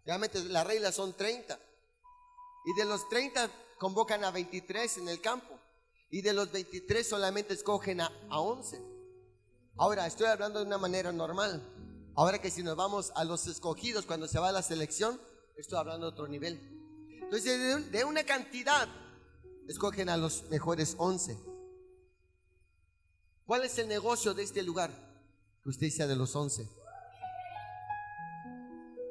Realmente las reglas son 30. Y de los 30 convocan a 23 en el campo. Y de los 23 solamente escogen a 11. Ahora, estoy hablando de una manera normal. Ahora que si nos vamos a los escogidos cuando se va a la selección, estoy hablando de otro nivel. Entonces, de una cantidad, escogen a los mejores 11. ¿Cuál es el negocio de este lugar? Que usted sea de los 11.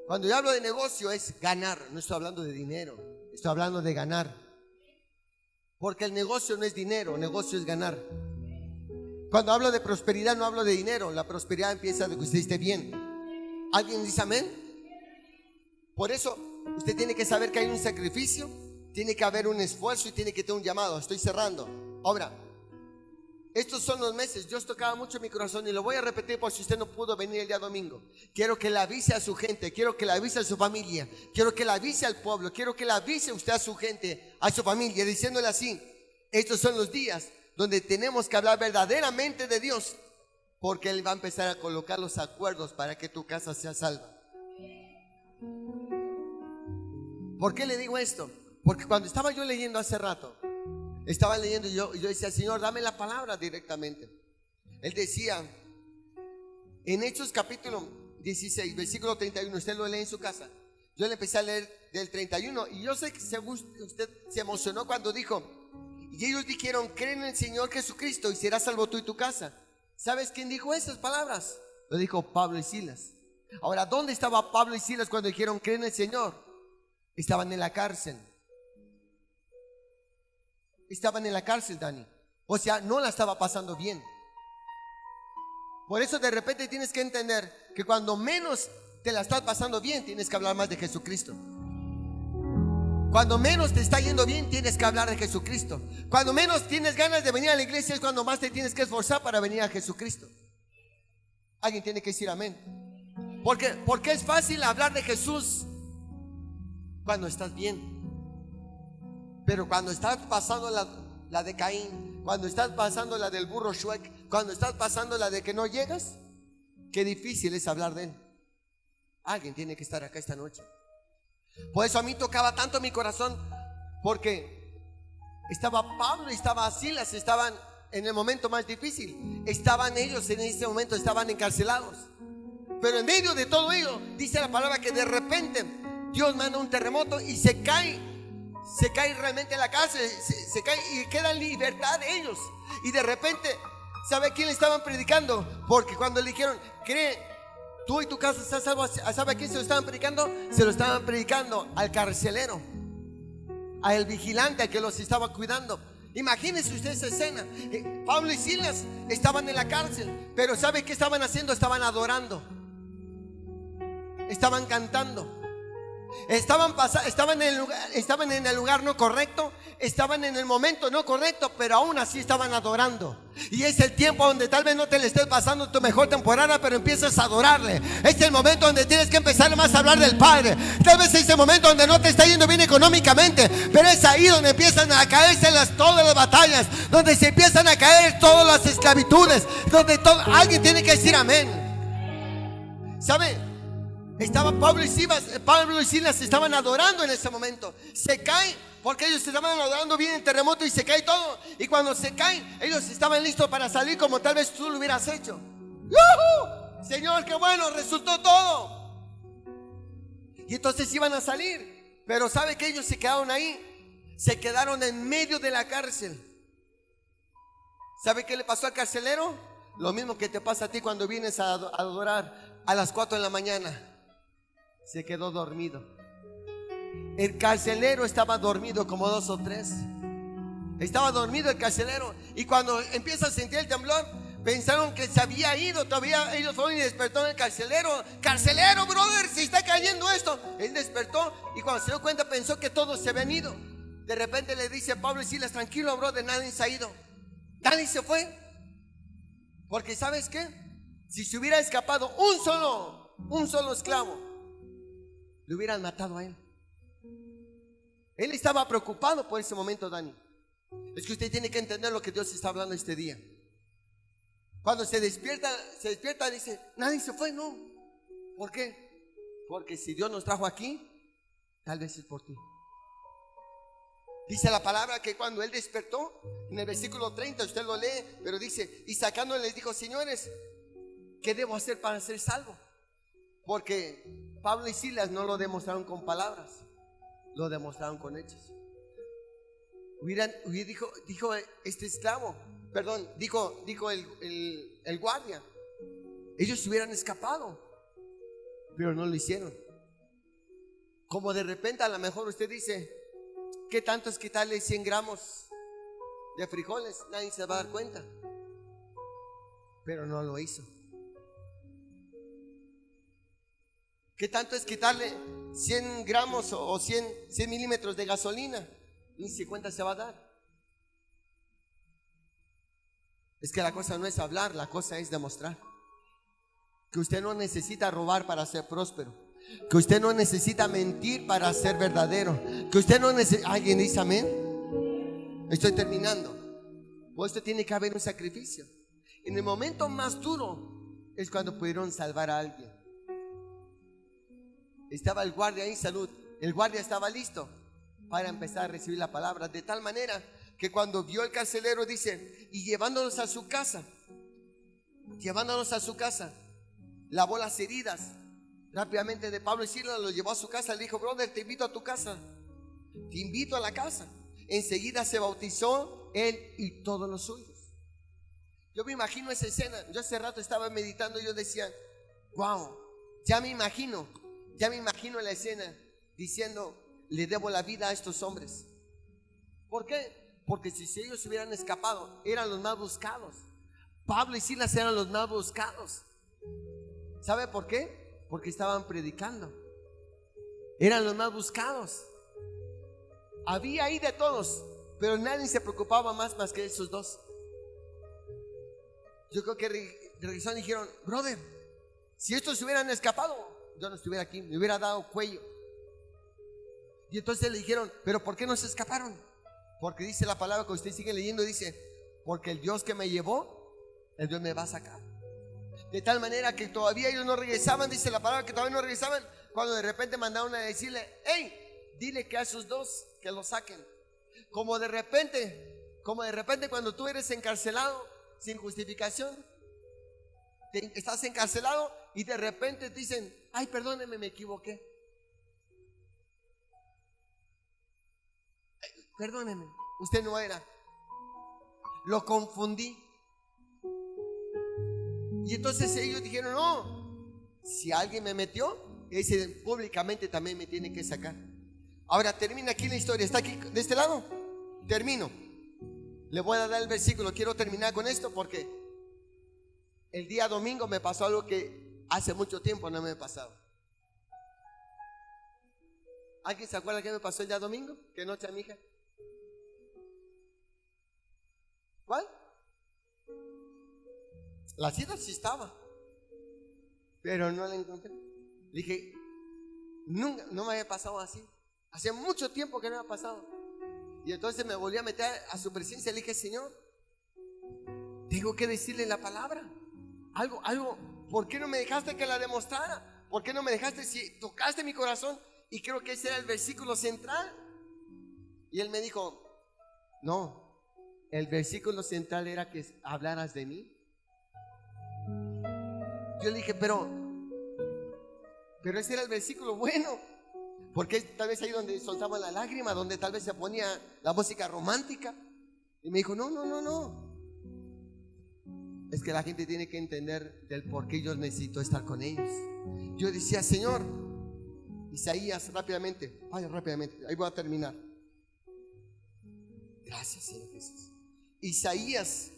Cuando yo hablo de negocio es ganar, no estoy hablando de dinero, estoy hablando de ganar. Porque el negocio no es dinero, el negocio es ganar. Cuando hablo de prosperidad no hablo de dinero, la prosperidad empieza de que usted esté bien. ¿Alguien dice amén? Por eso usted tiene que saber que hay un sacrificio, tiene que haber un esfuerzo y tiene que tener un llamado. Estoy cerrando. Ahora, estos son los meses. Dios tocaba mucho mi corazón y lo voy a repetir por si usted no pudo venir el día domingo. Quiero que le avise a su gente, quiero que le avise a su familia, quiero que le avise al pueblo, quiero que le avise usted a su gente, a su familia, diciéndole así: estos son los días donde tenemos que hablar verdaderamente de Dios, porque Él va a empezar a colocar los acuerdos para que tu casa sea salva. ¿Por qué le digo esto? Porque cuando estaba yo leyendo hace rato, estaba leyendo y yo decía: Señor, dame la palabra directamente. Él decía en Hechos capítulo 16, versículo 31, usted lo lee en su casa. Yo le empecé a leer del 31 y yo sé que usted se emocionó cuando dijo: y ellos dijeron, creen en el Señor Jesucristo y serás salvo tú y tu casa. ¿Sabes quién dijo esas palabras? Lo dijo Pablo y Silas. Ahora, ¿dónde estaba Pablo y Silas cuando dijeron creen en el Señor? Estaban en la cárcel. Estaban en la cárcel, Dani. O sea, no la estaba pasando bien. Por eso de repente tienes que entender que cuando menos te la estás pasando bien, tienes que hablar más de Jesucristo. Cuando menos te está yendo bien, tienes que hablar de Jesucristo. Cuando menos tienes ganas de venir a la iglesia, es cuando más te tienes que esforzar para venir a Jesucristo. Alguien tiene que decir amén. Porque es fácil hablar de Jesús cuando estás bien. Pero cuando estás pasando la de Caín, cuando estás pasando la del burro Shrek, cuando estás pasando la de que no llegas, qué difícil es hablar de Él. Alguien tiene que estar acá esta noche. Por eso a mí tocaba tanto mi corazón, porque estaba Pablo y estaba Silas, estaban en el momento más difícil. Estaban ellos en ese momento, estaban encarcelados. Pero en medio de todo ello, dice la palabra que de repente Dios manda un terremoto y se cae realmente en la cárcel, se cae y queda en libertad de ellos. Y de repente, ¿sabe a quién le estaban predicando? Porque cuando le dijeron, cree, tú y tu casa estás salvo, ¿sabe a quién se lo estaban predicando? Se lo estaban predicando al carcelero, al vigilante, al que los estaba cuidando. Imagínense usted esa escena. Pablo y Silas estaban en la cárcel, pero ¿sabe qué estaban haciendo? Estaban adorando, estaban cantando. Estaban en el lugar no correcto, estaban en el momento no correcto, pero aún así estaban adorando. Y es el tiempo donde tal vez no te le estés pasando tu mejor temporada, pero empiezas a adorarle. Es el momento donde tienes que empezar más a hablar del Padre. Tal vez es el momento donde no te está yendo bien económicamente, pero es ahí donde empiezan a caerse todas las batallas, donde se empiezan a caer todas las esclavitudes, donde alguien tiene que decir amén. ¿Sabe? Pablo y Silas estaban adorando en ese momento. Se cae porque ellos estaban adorando bien el terremoto y se cae todo. Y cuando se caen, ellos estaban listos para salir como tal vez tú lo hubieras hecho. ¡Yuhu! Señor, qué bueno, resultó todo. Y entonces iban a salir, pero ¿sabe que ellos se quedaron ahí? Se quedaron en medio de la cárcel. ¿Sabe qué le pasó al carcelero? Lo mismo que te pasa a ti cuando vienes a adorar a las 4 de la mañana. Se quedó dormido. El carcelero estaba dormido como 2 o 3. Estaba dormido el carcelero. Y cuando empieza a sentir el temblor, pensaron que se había ido. Todavía ellos fueron y despertó el carcelero. Carcelero, brother, se está cayendo esto. Él despertó y cuando se dio cuenta pensó que todos se habían ido. De repente le dice a Pablo y Silas: tranquilo, brother, nadie se ha ido. Nadie se fue. Porque ¿sabes qué? Si se hubiera escapado un solo esclavo, le hubieran matado a él. Él estaba preocupado por ese momento, Dani. Es que usted tiene que entender lo que Dios está hablando este día. Cuando se despierta, dice: nadie se fue, no. ¿Por qué? Porque si Dios nos trajo aquí, tal vez es por ti. Dice la palabra que cuando él despertó, en el versículo 30, usted lo lee, pero dice: y sacando les dijo: señores, ¿qué debo hacer para ser salvo? Porque Pablo y Silas no lo demostraron con palabras, lo demostraron con hechos. Dijo este esclavo, perdón, dijo el guardia, ellos se hubieran escapado, pero no lo hicieron. Como de repente a lo mejor usted dice: ¿qué tanto es quitarle 100 gramos de frijoles? Nadie se va a dar cuenta. Pero no lo hizo. ¿Qué tanto es quitarle 100 gramos o 100 milímetros de gasolina? Ni si cuenta se va a dar. Es que la cosa no es hablar, la cosa es demostrar. Que usted no necesita robar para ser próspero. Que usted no necesita mentir para ser verdadero. Que usted no necesita... ¿Alguien dice amén? Estoy terminando. Por esto tiene que haber un sacrificio. En el momento más duro es cuando pudieron salvar a alguien. Estaba el guardia en salud. El guardia estaba listo para empezar a recibir la palabra. De tal manera que cuando vio el carcelero, dice: y llevándolos a su casa, lavó las heridas rápidamente de Pablo y Silas, los llevó a su casa. Le dijo: brother, te invito a tu casa, te invito a la casa. Enseguida se bautizó él y todos los suyos. Yo me imagino esa escena. Yo hace rato estaba meditando y yo decía: wow, ya me imagino la escena diciendo: le debo la vida a estos hombres. ¿Por qué? Porque si ellos se hubieran escapado, eran los más buscados. Pablo y Silas eran los más buscados. ¿Sabe por qué? Porque estaban predicando. Eran los más buscados. Había ahí de todos, pero nadie se preocupaba más que esos dos. Yo creo que regresaron y dijeron: brother, si estos se hubieran escapado, yo no estuviera aquí, me hubiera dado cuello. Y entonces le dijeron: pero ¿por qué no se escaparon? Porque dice la palabra que usted sigue leyendo, dice: porque el Dios que me llevó, el Dios me va a sacar. De tal manera que todavía ellos no regresaban. Dice la palabra que todavía no regresaban, cuando de repente mandaron a decirle: hey, dile que a esos dos que los saquen. Como de repente cuando tú eres encarcelado sin justificación, estás encarcelado y de repente dicen: ay, perdóneme, me equivoqué. Perdóneme, usted no era, lo confundí. Y entonces ellos dijeron: no, si alguien me metió, ese públicamente también me tiene que sacar. Ahora termina aquí la historia. ¿Está aquí de este lado? Termino. Le voy a dar el versículo. Quiero terminar con esto porque el día domingo me pasó algo que hace mucho tiempo no me ha pasado. ¿Alguien se acuerda qué me pasó el día domingo? ¿Qué noche a mi hija? ¿Cuál? La cita sí estaba, pero no la encontré. Dije, nunca, no me había pasado así. Hace mucho tiempo que no me había pasado. Y entonces me volví a meter a su presencia. Le dije, Señor, tengo que decirle la palabra. Algo, ¿por qué no me dejaste que la demostrara? ¿Por qué no me dejaste si tocaste mi corazón? Y creo que ese era el versículo central. Y él me dijo, no, el versículo central era que hablaras de mí. Yo le dije, pero ese era el versículo bueno, porque tal vez ahí donde soltaba la lágrima, donde tal vez se ponía la música romántica. Y me dijo, no, es que la gente tiene que entender del por qué yo necesito estar con ellos. Yo decía, Señor, Isaías, rápidamente, ahí voy a terminar. Gracias, Señor Jesús. Isaías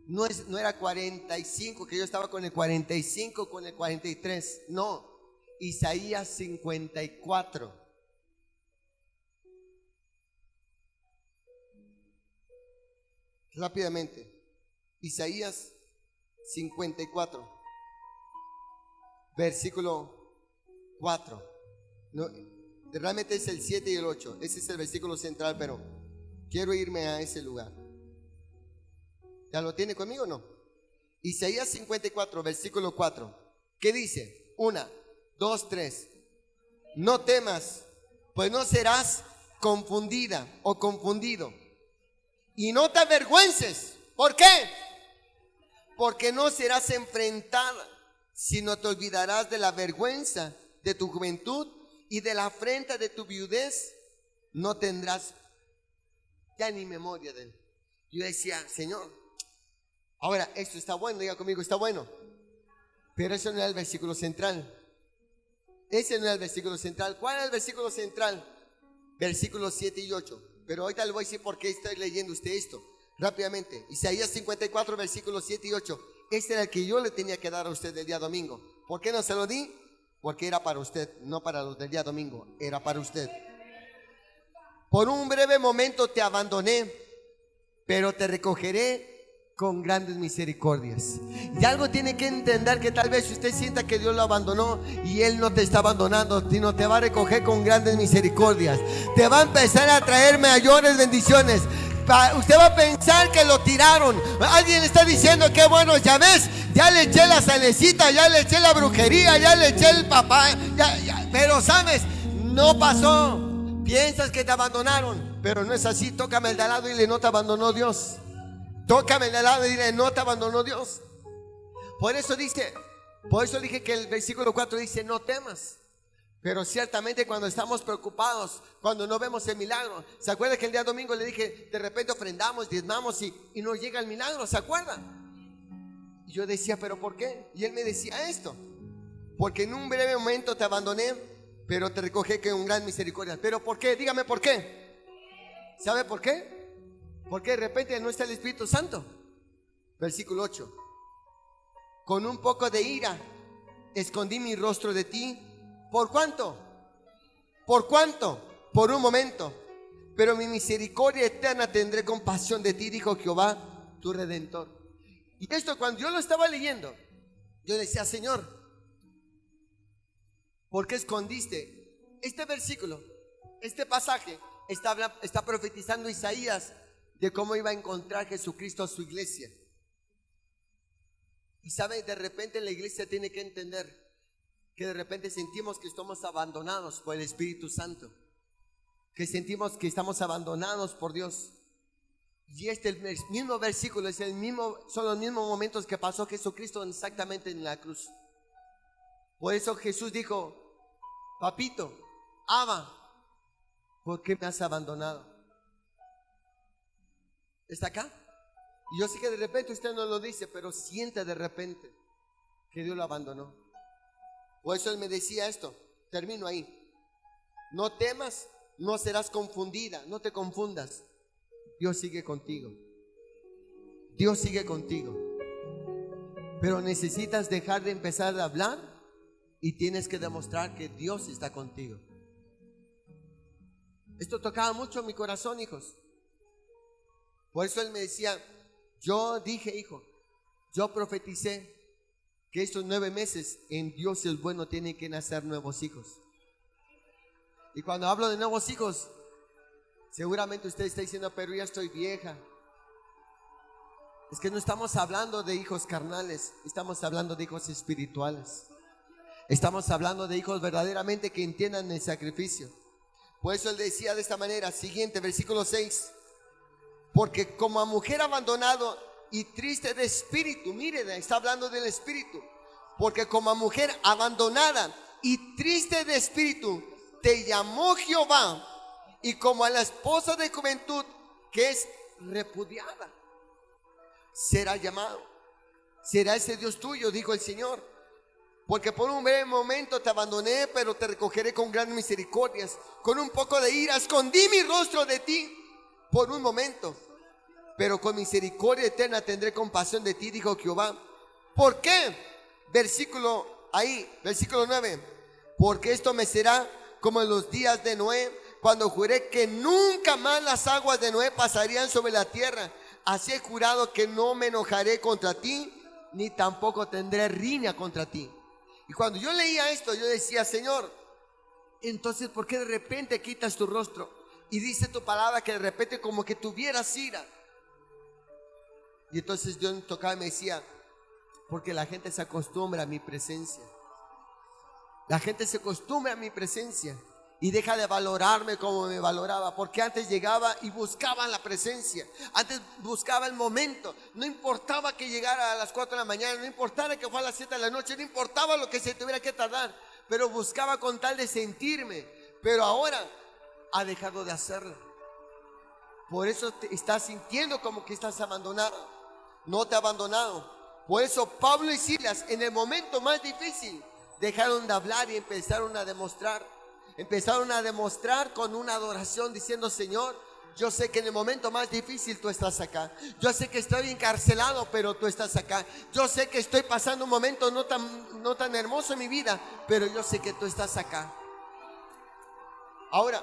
no era 45, que yo estaba con el 45, con el 43. No, Isaías 54. Rápidamente, Isaías 54, versículo 4. No, realmente es el 7 y el 8. Ese es el versículo central, pero quiero irme a ese lugar. ¿Ya lo tiene conmigo o no? Isaías 54, versículo 4. ¿Qué dice? 1, 2, 3. No temas, pues no serás confundida o confundido. Y no te avergüences. ¿Por qué? Porque no serás enfrentada, sino te olvidarás de la vergüenza de tu juventud y de la afrenta de tu viudez. No tendrás ya ni memoria de él. Yo decía, Señor, ahora esto está bueno, diga conmigo, está bueno. Pero eso no era el versículo central. Ese no era el versículo central. ¿Cuál era el versículo central? Versículos 7 y 8. Pero ahorita le voy a decir por qué estoy leyendo usted esto. Rápidamente, Isaías 54, versículos 7 y 8. Este era el que yo le tenía que dar a usted el día domingo. ¿Por qué no se lo di? Porque era para usted, no para los del día domingo. Era para usted. Por un breve momento te abandoné, pero te recogeré con grandes misericordias. Y algo tiene que entender, que tal vez usted sienta que Dios lo abandonó, y Él no te está abandonando, sino te va a recoger con grandes misericordias. Te va a empezar a traer mayores bendiciones. Usted va a pensar que lo tiraron. Alguien está diciendo, qué bueno, ya ves, ya le eché la salecita, ya le eché la brujería, ya le eché el papá, pero sabes, no pasó. Piensas que te abandonaron, pero no es así. Tócame el de al lado y dile, no te abandonó Dios. Tócame el de al lado y dile, no te abandonó Dios. Por eso dije que el versículo 4 dice, no temas. Pero ciertamente cuando estamos preocupados, cuando no vemos el milagro, ¿se acuerda que el día domingo le dije, de repente ofrendamos, diezmamos y no llega el milagro? ¿Se acuerda? Y yo decía, ¿pero por qué? Y él me decía esto: porque en un breve momento te abandoné, pero te recogí con gran misericordia. ¿Pero por qué? Dígame por qué. ¿Sabe por qué? Porque de repente no está el Espíritu Santo. Versículo 8. Con un poco de ira escondí mi rostro de ti. ¿Por cuánto? ¿Por cuánto? Por un momento. Pero mi misericordia eterna tendré compasión de ti, dijo Jehová, tu Redentor. Y esto, cuando yo lo estaba leyendo, yo decía, Señor, ¿por qué escondiste? Este versículo, este pasaje, está profetizando Isaías de cómo iba a encontrar Jesucristo a su iglesia. Y sabe, de repente la iglesia tiene que entender que de repente sentimos que estamos abandonados por el Espíritu Santo, que sentimos que estamos abandonados por Dios. Y el mismo versículo son los mismos momentos que pasó Jesucristo exactamente en la cruz. Por eso Jesús dijo, papito, Abba, ¿por qué me has abandonado? ¿Está acá? Y yo sé que de repente usted no lo dice, pero siente de repente que Dios lo abandonó. Por eso él me decía esto, termino ahí: no temas, no serás confundida, no te confundas. Dios sigue contigo. Dios sigue contigo. Pero necesitas dejar de empezar a hablar y tienes que demostrar que Dios está contigo. Esto tocaba mucho mi corazón, hijos. Por eso él me decía, yo dije, hijo, yo profeticé que estos 9 meses en Dios el bueno tienen que nacer nuevos hijos. Y cuando hablo de nuevos hijos, seguramente usted está diciendo, pero ya estoy vieja. Es que no estamos hablando de hijos carnales, estamos hablando de hijos espirituales. Estamos hablando de hijos verdaderamente que entiendan el sacrificio. Por eso él decía de esta manera, siguiente, versículo 6. Porque como a mujer abandonado y triste de espíritu, miren, está hablando del espíritu. Porque como a mujer abandonada y triste de espíritu, te llamó Jehová. Y como a la esposa de juventud que es repudiada, será llamado. Será ese Dios tuyo, dijo el Señor. Porque por un breve momento te abandoné, pero te recogeré con gran misericordias. Con un poco de ira escondí mi rostro de ti por un momento, pero con misericordia eterna tendré compasión de ti, dijo Jehová. ¿Por qué? Versículo 9. Porque esto me será como en los días de Noé, cuando juré que nunca más las aguas de Noé pasarían sobre la tierra. Así he jurado que no me enojaré contra ti, ni tampoco tendré riña contra ti. Y cuando yo leía esto, yo decía, Señor, entonces ¿por qué de repente quitas tu rostro? Y dice tu palabra que de repente como que tuvieras ira. Y entonces Dios tocaba y me decía, porque la gente se acostumbra a mi presencia. La gente se acostumbra a mi presencia y deja de valorarme como me valoraba. Porque antes llegaba y buscaba la presencia. Antes buscaba el momento. No importaba que llegara a las 4 de la mañana, no importaba que fuera a las 7 de la noche, no importaba lo que se tuviera que tardar, pero buscaba con tal de sentirme. Pero ahora ha dejado de hacerlo. Por eso te estás sintiendo como que estás abandonado. No te ha abandonado. Por eso Pablo y Silas, en el momento más difícil, dejaron de hablar y empezaron a demostrar. Empezaron a demostrar con una adoración diciendo, Señor, yo sé que en el momento más difícil tú estás acá. Yo sé que estoy encarcelado, pero tú estás acá. Yo sé que estoy pasando un momento no tan hermoso en mi vida, pero yo sé que tú estás acá. Ahora,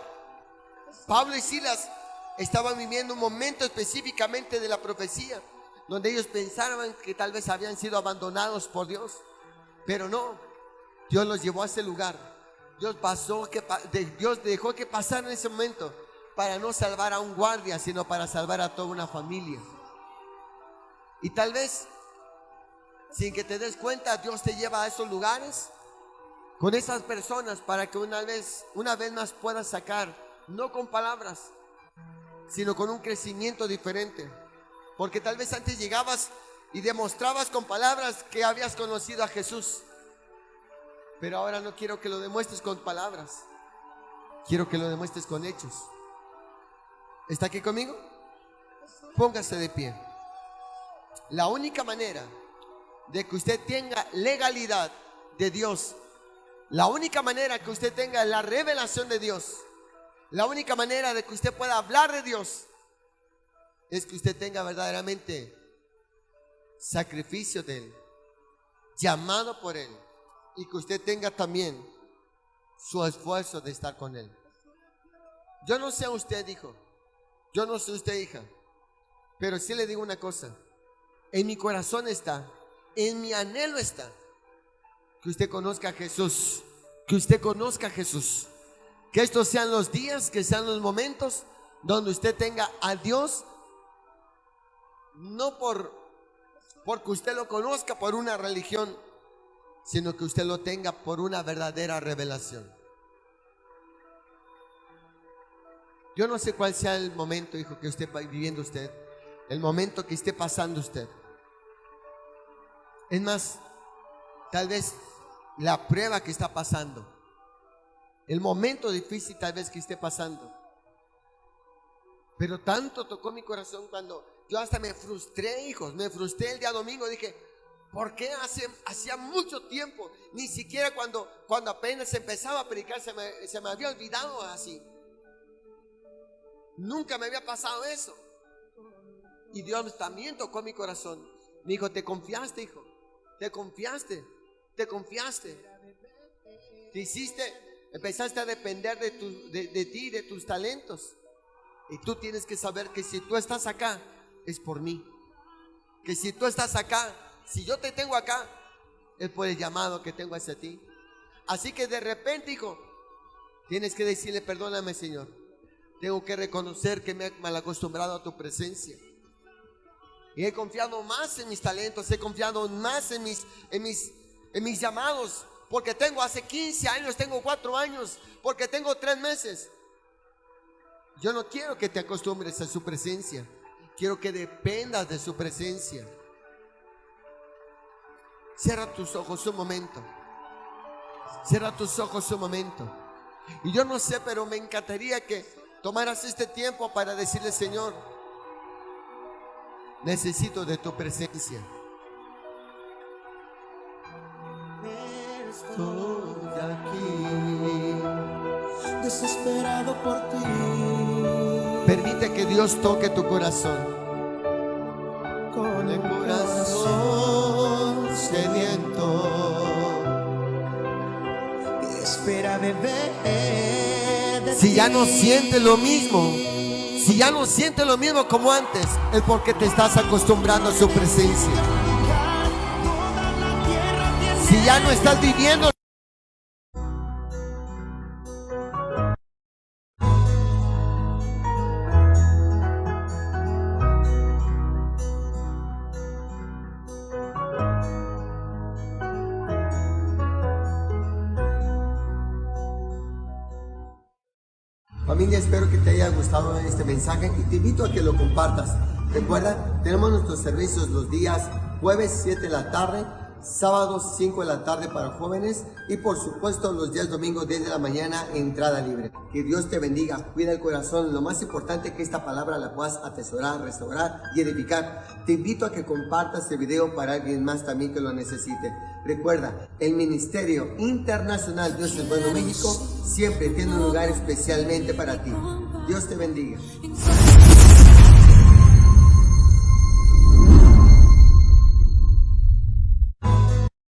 Pablo y Silas estaban viviendo un momento específicamente de la profecía, donde ellos pensaban que tal vez habían sido abandonados por Dios, pero no. Dios los llevó a ese lugar. Dios dejó que pasara en ese momento para no salvar a un guardia, sino para salvar a toda una familia. Y tal vez, sin que te des cuenta, Dios te lleva a esos lugares con esas personas para que una vez más puedas sacar, no con palabras, sino con un crecimiento diferente. Porque tal vez antes llegabas y demostrabas con palabras que habías conocido a Jesús, pero ahora no quiero que lo demuestres con palabras, quiero que lo demuestres con hechos. ¿Está aquí conmigo? Póngase de pie. La única manera de que usted tenga legalidad de Dios, la única manera que usted tenga la revelación de Dios, la única manera de que usted pueda hablar de Dios, es que usted tenga verdaderamente sacrificio de Él, llamado por Él, y que usted tenga también su esfuerzo de estar con Él. Yo no sé usted, hijo, yo no sé usted, hija, pero sí le digo una cosa: en mi corazón está, en mi anhelo está, que usted conozca a Jesús, que usted conozca a Jesús, que estos sean los días, que sean los momentos donde usted tenga a Dios, no porque usted lo conozca por una religión, sino que usted lo tenga por una verdadera revelación. Yo no sé cuál sea el momento, hijo, que esté viviendo usted, el momento que esté pasando usted. Es más, tal vez la prueba que está pasando, el momento difícil tal vez que esté pasando. Pero tanto tocó mi corazón cuando yo hasta me frustré, hijos, me frustré el día domingo. Dije, ¿por qué hacía mucho tiempo? Ni siquiera cuando apenas empezaba a predicar se me había olvidado así. Nunca me había pasado eso. Y Dios también tocó mi corazón. Me dijo, te confiaste, hijo. Te confiaste. Te hiciste Empezaste a depender de ti, de tus talentos. Y tú tienes que saber que si tú estás acá, es por mí. Que si tú estás acá, si yo te tengo acá, es por el llamado que tengo hacia ti. Así que de repente, hijo, tienes que decirle: perdóname, Señor. Tengo que reconocer que me he malacostumbrado a tu presencia. Y he confiado más en mis talentos, he confiado más en mis llamados. Porque tengo hace 15 años, tengo 4 años, porque tengo 3 meses. Yo no quiero que te acostumbres a su presencia. Quiero que dependas de su presencia. Cierra tus ojos un momento. Cierra tus ojos un momento. Y yo no sé, pero me encantaría que tomaras este tiempo para decirle: Señor, necesito de tu presencia. Estoy aquí, desesperado por ti. permite que Dios toque tu corazón. Con El corazón sediento, espera beber. si ya no sientes lo mismo, si ya no sientes lo mismo como antes, es porque te estás acostumbrando a su presencia. Si ya no estás viviendo, familia, espero que te haya gustado este mensaje y te invito a que lo compartas. Recuerda, tenemos nuestros servicios los días jueves 7 de la tarde, sábados 5 de la tarde para jóvenes y por supuesto los días domingos 10 de la mañana, entrada libre. Que Dios te bendiga, cuida el corazón. Lo más importante es que esta palabra la puedas atesorar, restaurar y edificar. Te invito a que compartas este video para alguien más también que lo necesite. Recuerda, el Ministerio Internacional Dios es Bueno México siempre tiene un lugar especialmente para ti. Dios te bendiga.